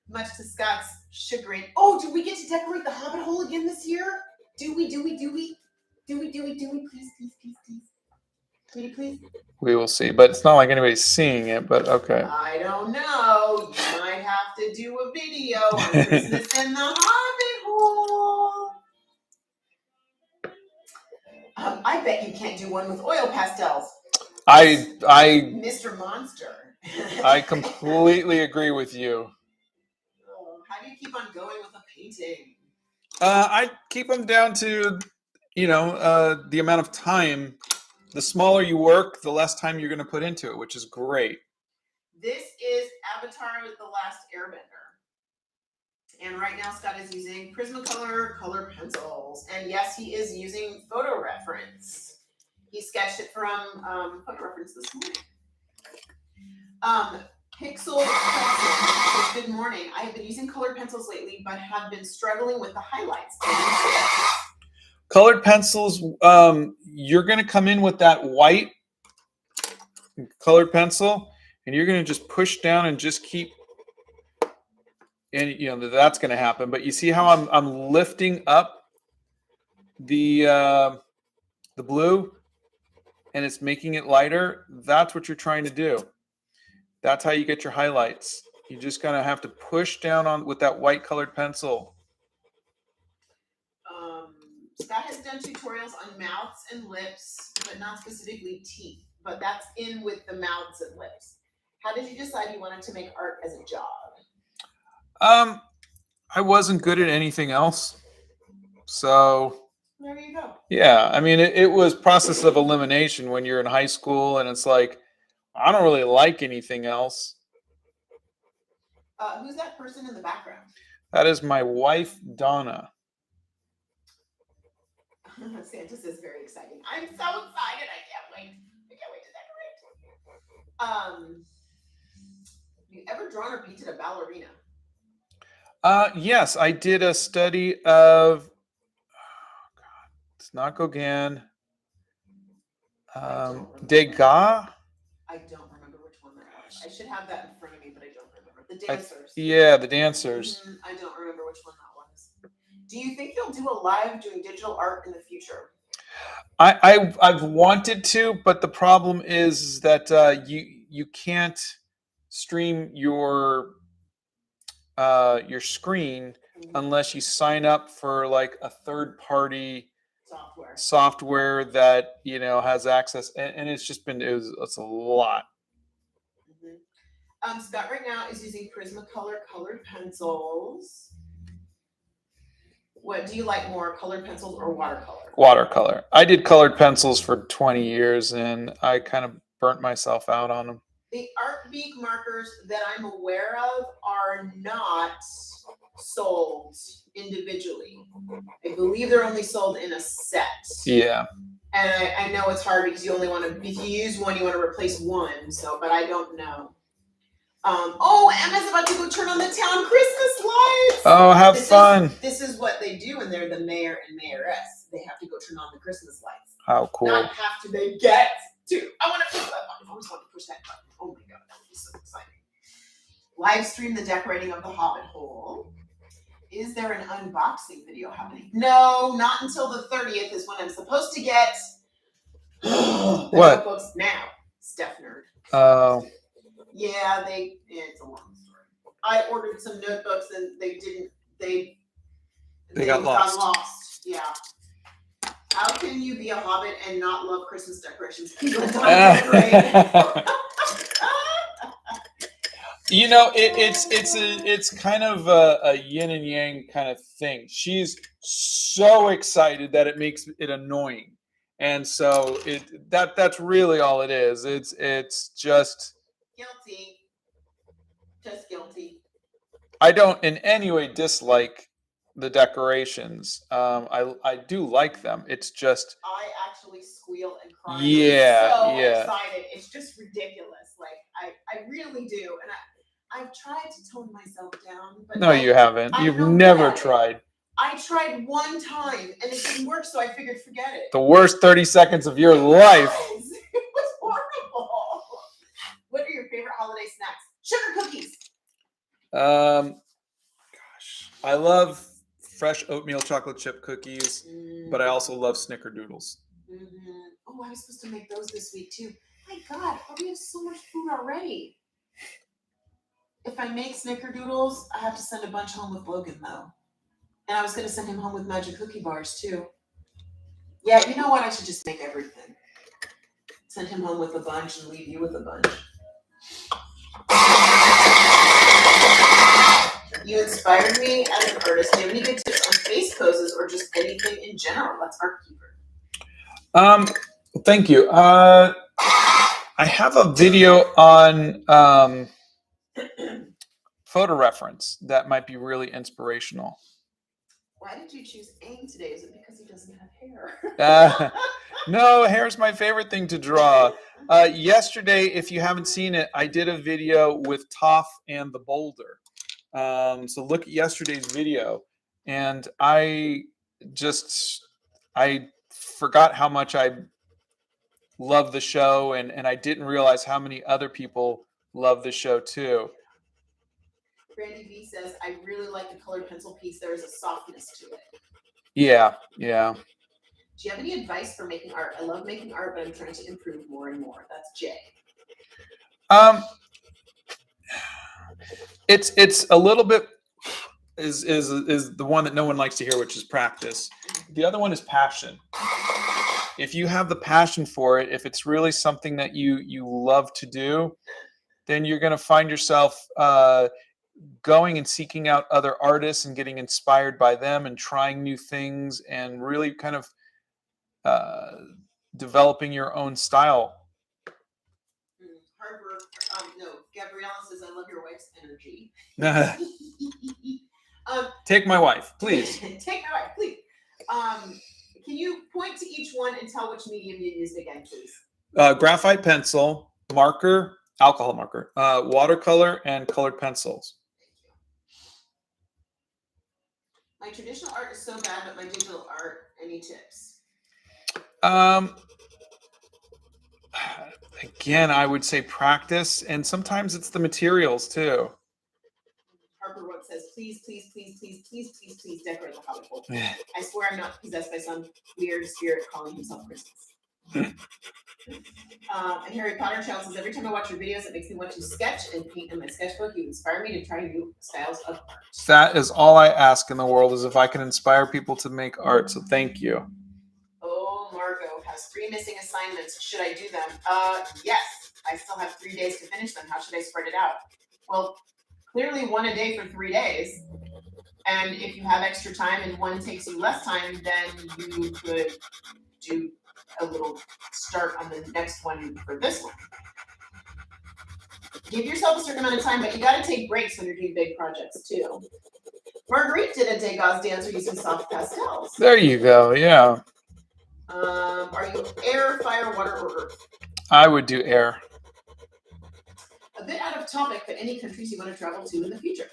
Much to Scott's chagrin. Oh, do we get to decorate the Hobbit hole again this year? Do we? Please. Pretty please. We will see, but it's not like anybody's seeing it, but okay. I don't know. You might have to do a video on Christmas in the Hobbit hole. I bet you can't do one with oil pastels. Mr. Monster. I completely agree with you. How do you keep on going with a painting? I keep them down to, the amount of time. The smaller you work, the less time you're going to put into it, which is great. This is Avatar: The Last Airbender. And right now Scott is using Prismacolor color pencils. And yes, he is using photo reference. He sketched it from photo reference this morning. Pixel Pencil says, good morning. I have been using colored pencils lately, but have been struggling with the highlights. Colored pencils, you're going to come in with that white colored pencil, and you're going to just push down and just keep, and that's going to happen. But you see how I'm lifting up the blue, and it's making it lighter, that's what you're trying to do. That's how you get your highlights. You just kind of have to push down on with that white colored pencil. Scott has done tutorials on mouths and lips, but not specifically teeth. But that's in with the mouths and lips. How did you decide you wanted to make art as a job? I wasn't good at anything else, so there you go. Yeah, I mean, it was process of elimination when you're in high school, and it's like, I don't really like anything else. Who's that person in the background? That is my wife, Donna. Santa says very exciting. I'm so excited. I can't wait. I can't wait to decorate. You ever drawn or painted a ballerina? Yes, I did a study of, it's not Gauguin. Degas? I don't remember which one that was. I should have that in front of me, but I don't remember. The dancers. Yeah, the dancers. I don't remember which one that was. Do you think you'll do a live doing digital art in the future? I've wanted to, but the problem is that you can't stream your screen unless you sign up for like a third party software that has access, and it's a lot. Scott right now is using Prismacolor colored pencils. What do you like more, colored pencils or watercolor? Watercolor. I did colored pencils for 20 years, and I kind of burnt myself out on them. The Art Beak markers that I'm aware of are not sold individually. I believe they're only sold in a set. Yeah. And I know it's hard because you only want to, if you use one, you want to replace one. So, but I don't know. Emma's about to go turn on the town Christmas lights. Oh, have fun. This is what they do when they're the mayor and mayoress. They have to go turn on the Christmas lights. How cool. Not have to, they get to. I want to push that button. I always want to push that button. Oh my God, that would be so exciting. Live stream the decorating of the Hobbit hole. Is there an unboxing video happening? No, not until the 30th is when I'm supposed to get the what? notebooks now. Steph nerd. Oh. Yeah, it's a long story. I ordered some notebooks and they got lost. Yeah. How can you be a Hobbit and not love Christmas decorations? It's kind of a yin and yang kind of thing. She's so excited that it makes it annoying. And so that's really all it is. It's just guilty. Just guilty. I don't in any way dislike the decorations. I do like them. It's just I actually squeal and cry. Excited. It's just ridiculous. Like I really do. And I've tried to tone myself down, but no, you haven't. You've never tried. I tried one time and it didn't work, so I figured forget it. The worst 30 seconds of your life. It was horrible. What are your favorite holiday snacks? Sugar cookies. Gosh, I love fresh oatmeal chocolate chip cookies, but I also love snickerdoodles. Oh, I was supposed to make those this week too. My God, we have so much food already. If I make snickerdoodles, I have to send a bunch home with Logan though. And I was going to send him home with magic cookie bars too. Yeah, you know what? I should just make everything. Send him home with a bunch and leave you with a bunch. You inspired me as an artist. Do you have any good tips on face poses or just anything in general? That's Artkeeper. Thank you. I have a video on photo reference that might be really inspirational. Why did you choose Aang today? Is it because he doesn't have hair? No, hair's my favorite thing to draw. Yesterday, if you haven't seen it, I did a video with Toph and the Boulder. So look at yesterday's video, and I forgot how much I love the show, and I didn't realize how many other people love the show too. Brandy B says, I really like the colored pencil piece. There is a softness to it. Yeah. Do Do you have any advice for making art? I love making art, but I'm trying to improve more and more. That's Jay. It's a little bit is the one that no one likes to hear, which is practice. The other one is passion. If you have the passion for it, if it's really something that you love to do, then you're going to find yourself going and seeking out other artists and getting inspired by them and trying new things and really kind of developing your own style. Hard work. No, Gabriella says, I love your wife's energy. Take my wife, please. Take my wife, please. Can you point to each one and tell which medium you used again, please? Graphite pencil, marker, alcohol marker, watercolor, and colored pencils. My traditional art is so bad, but my digital art, any tips? Again, I would say practice, and sometimes it's the materials too. Harper Road says, please, please, please, please, please, please, please decorate the Hobbit bowl. I swear I'm not possessed by some weird spirit calling himself Christmas. And Harry Potter Child says, every time I watch your videos, it makes me want to sketch and paint in my sketchbook. You inspire me to try new styles of art. That is all I ask in the world, is if I can inspire people to make art. So thank you. Oh, Margot has 3 missing assignments. Should I do them? Yes. I still have 3 days to finish them. How should I spread it out? Well, clearly 1 a day for 3 days. And if you have extra time and one takes you less time, then you could do a little start on the next one for this one. Give yourself a certain amount of time, but you got to take breaks when you're doing big projects too. Marguerite did a Degas dancer using soft pastels. There you go. Yeah. Are you air, fire, water, or earth? I would do air. A bit out of topic, but any countries you want to travel to in the future?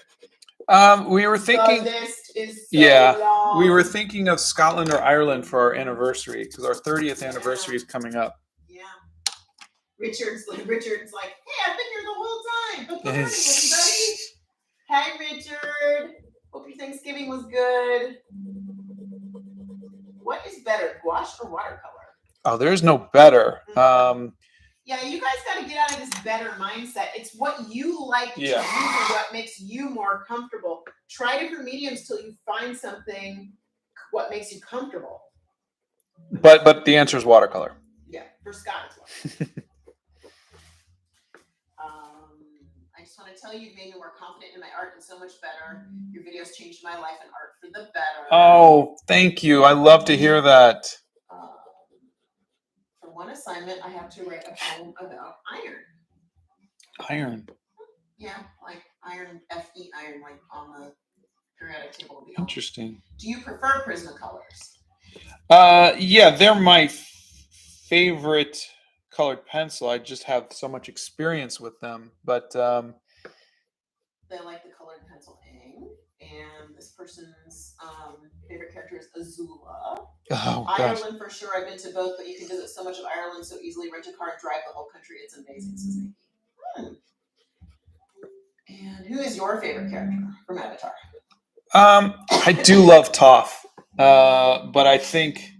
We were thinking. The list is so long. We were thinking of Scotland or Ireland for our anniversary, because our 30th anniversary is coming up. Yeah. Richard's like, hey, I've been here the whole time. Good morning, everybody. Hi, Richard. Hope your Thanksgiving was good. What is better, gouache or watercolor? Oh, there's no better. Yeah, you guys got to get out of this better mindset. It's what you like to use and what makes you more comfortable. Try different mediums till you find something what makes you comfortable. But the answer is watercolor. Yeah, for Scott as well. I just want to tell you, you've made me more confident in my art and so much better. Your videos changed my life and art for the better. Oh, thank you. I love to hear that. For one assignment, I have to write a poem about iron. Iron. Yeah, like iron, Fe iron, like on the periodic table of the element. Interesting. Do you prefer Prismacolors? Yeah, they're my favorite colored pencil. I just have so much experience with them. But they like the colored pencil Aang, and this person's favorite character is Azula. Oh, Ireland for sure. I've been to both, but you can visit so much of Ireland so easily. Rent a car and drive the whole country. It's amazing, says Nikki. And who is your favorite character from Avatar? I do love Toph, but I think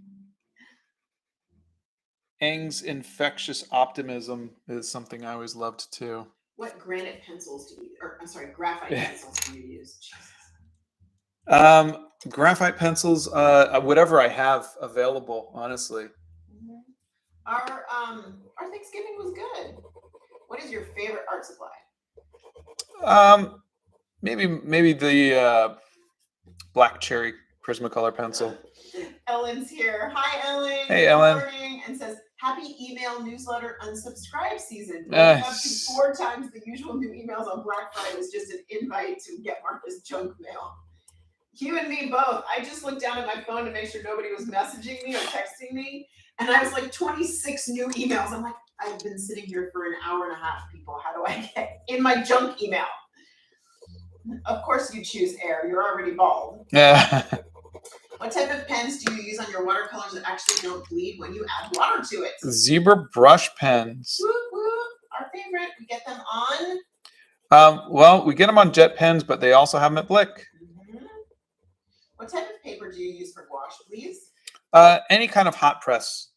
Aang's infectious optimism is something I always loved too. What granite pencils do you, or I'm sorry, graphite pencils do you use? Jesus. Graphite pencils, whatever I have available, honestly. Our Thanksgiving was good. What is your favorite art supply? Maybe the black cherry Prismacolor pencil. Ellen's here. Hi, Ellen. Hey, Ellen. Good morning. And says, happy email newsletter unsubscribe season. Up to 4 times the usual new emails on Black Friday was just an invite to get Martha's junk mail. You and me both. I just looked down at my phone to make sure nobody was messaging me or texting me. And I was like 26 new emails. I'm like, I've been sitting here for an hour and a half, people. How do I get in my junk email? Of course you choose air. You're already bald. Yeah. What type of pens do you use on your watercolors that actually don't bleed when you add water to it? Zebra brush pens. Whoop, whoop. Our favorite. We get them on? Well, we get them on jet pens, but they also have them at Blick. What type of paper do you use for gouache, please? Any kind of hot press.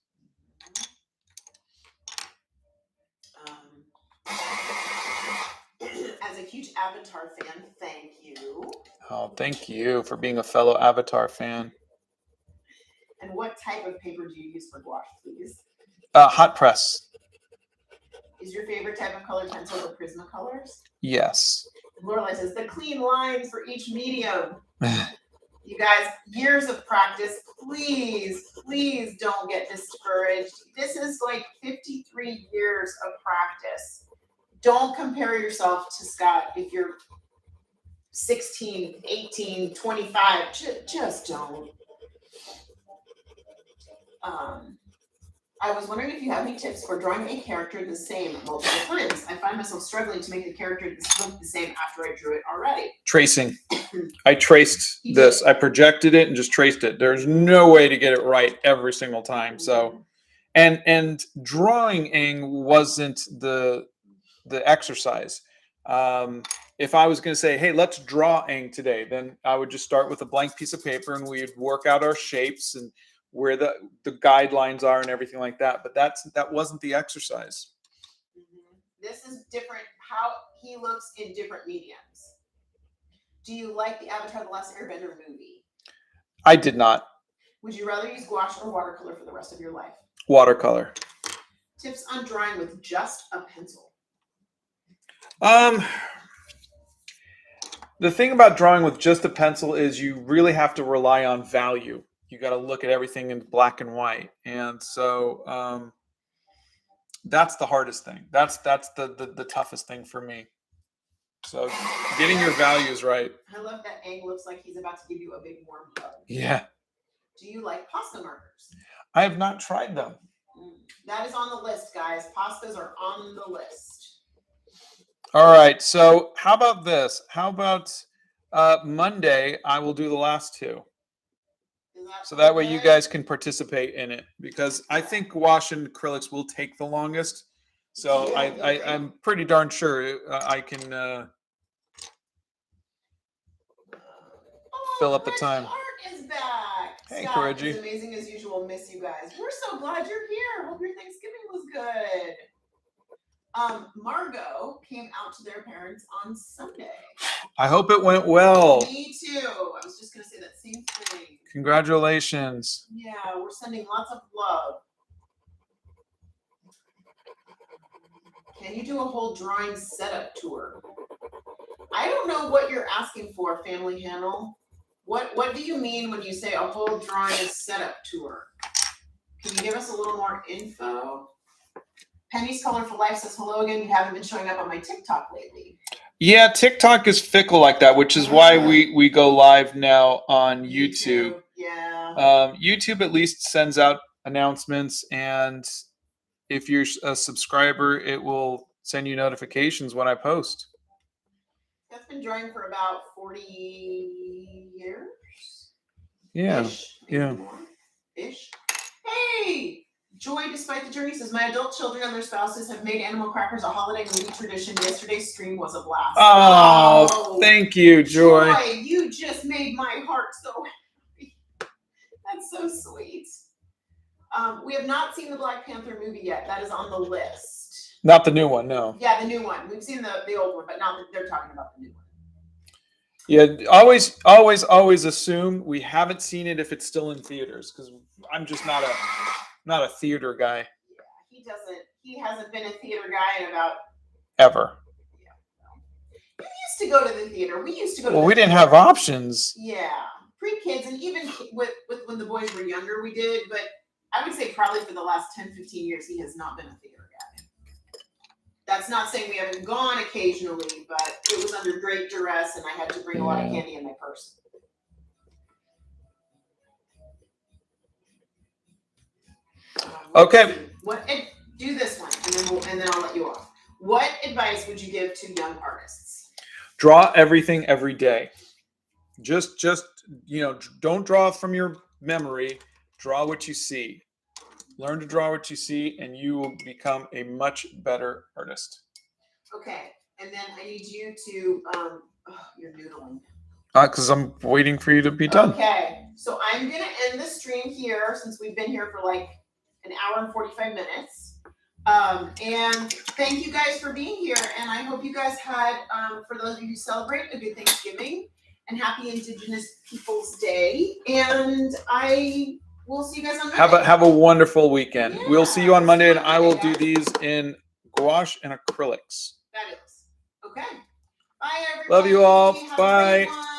As a huge Avatar fan, thank you. Oh, thank you for being a fellow Avatar fan. And what type of paper do you use for gouache, please? Hot press. Is your favorite type of colored pencil the Prismacolors? Yes. Lorelai says the clean lines for each medium. You guys, years of practice. Please, please don't get discouraged. This is like 53 years of practice. Don't compare yourself to Scott if you're 16, 18, 25. Just don't. I was wondering if you have any tips for drawing a character the same multiple times. I find myself struggling to make the character look the same after I drew it already. Tracing. I traced this. I projected it and just traced it. There's no way to get it right every single time. So, and drawing Aang wasn't the exercise. If I was going to say, hey, let's draw Aang today, then I would just start with a blank piece of paper and we'd work out our shapes and where the guidelines are and everything like that. But that wasn't the exercise. This is different, how he looks in different mediums. Do you like the Avatar: The Last Airbender movie? I did not. Would you rather use gouache or watercolor for the rest of your life? Watercolor. Tips on drawing with just a pencil. The thing about drawing with just a pencil is you really have to rely on value. You got to look at everything in black and white, and so that's the hardest thing. That's the toughest thing for me. So getting your values right. I love that Aang looks like he's about to give you a big warm hug. Yeah. Do you like pasta markers? I have not tried them. That is on the list, guys. Pastas are on the list. All right. So how about this? How about Monday? I will do the last two. So that way you guys can participate in it, because I think gouache and acrylics will take the longest. So yeah, I'm pretty darn sure I can fill up the time. Art is back. Hey, Scott, Corrigi. it's amazing as usual. Miss you guys. We're so glad you're here. Hope your Thanksgiving was good. Margot came out to their parents on Sunday. I hope it went well. Me too. I was just going to say that same thing. Congratulations. Yeah, we're sending lots of love. Can you do a whole drawing setup tour? I don't know what you're asking for, Family Handle. What do you mean when you say a whole drawing setup tour? Can you give us a little more info? Penny's Colorful Life says, hello again. You haven't been showing up on my TikTok lately. Yeah, TikTok is fickle like that, which is why we go live now on YouTube. Yeah. YouTube at least sends out announcements, and if you're a subscriber, it will send you notifications when I post. That's been drawing for about 40 years. Yeah. Ish, yeah. More. Ish. Hey! Joy, despite the journey, says, my adult children and their spouses have made animal crackers a holiday movie tradition. Yesterday's stream was a blast. Oh, thank you, Joy. Joy, you just made my heart so happy. That's so sweet. We have not seen the Black Panther movie yet. That is on the list. Not the new one, no. Yeah, the new one. We've seen the old one, but now they're talking about the new one. Yeah, always assume we haven't seen it if it's still in theaters, because I'm just not a theater guy. Yeah, he hasn't been a theater guy in about ever. Yeah. We used to go to the theater. We used to go to we didn't have options. Yeah. Pre-kids, and even with when the boys were younger, we did, but I would say probably for the last 10, 15 years, he has not been a theater guy. That's not saying we haven't gone occasionally, but it was under great duress, and I had to bring a lot of candy in my purse. Okay. Do this one, and then I'll let you off. What advice would you give to young artists? Draw everything every day. Just don't draw from your memory. Draw what you see. Learn to draw what you see, and you will become a much better artist. Okay, and then I need you to you're noodling. Because I'm waiting for you to be done. Okay, so I'm gonna end the stream here since we've been here for like an hour and 45 minutes. And thank you guys for being here. And I hope you guys had, for those of you who celebrate, a good Thanksgiving and happy Indigenous Peoples Day. And I will see you guys on Monday. Have a wonderful weekend. Yeah, We'll see you on Monday, and I will do guys. these in gouache and acrylics. Fabulous. Okay. Bye, everybody. Love you all. Have a great Bye. one.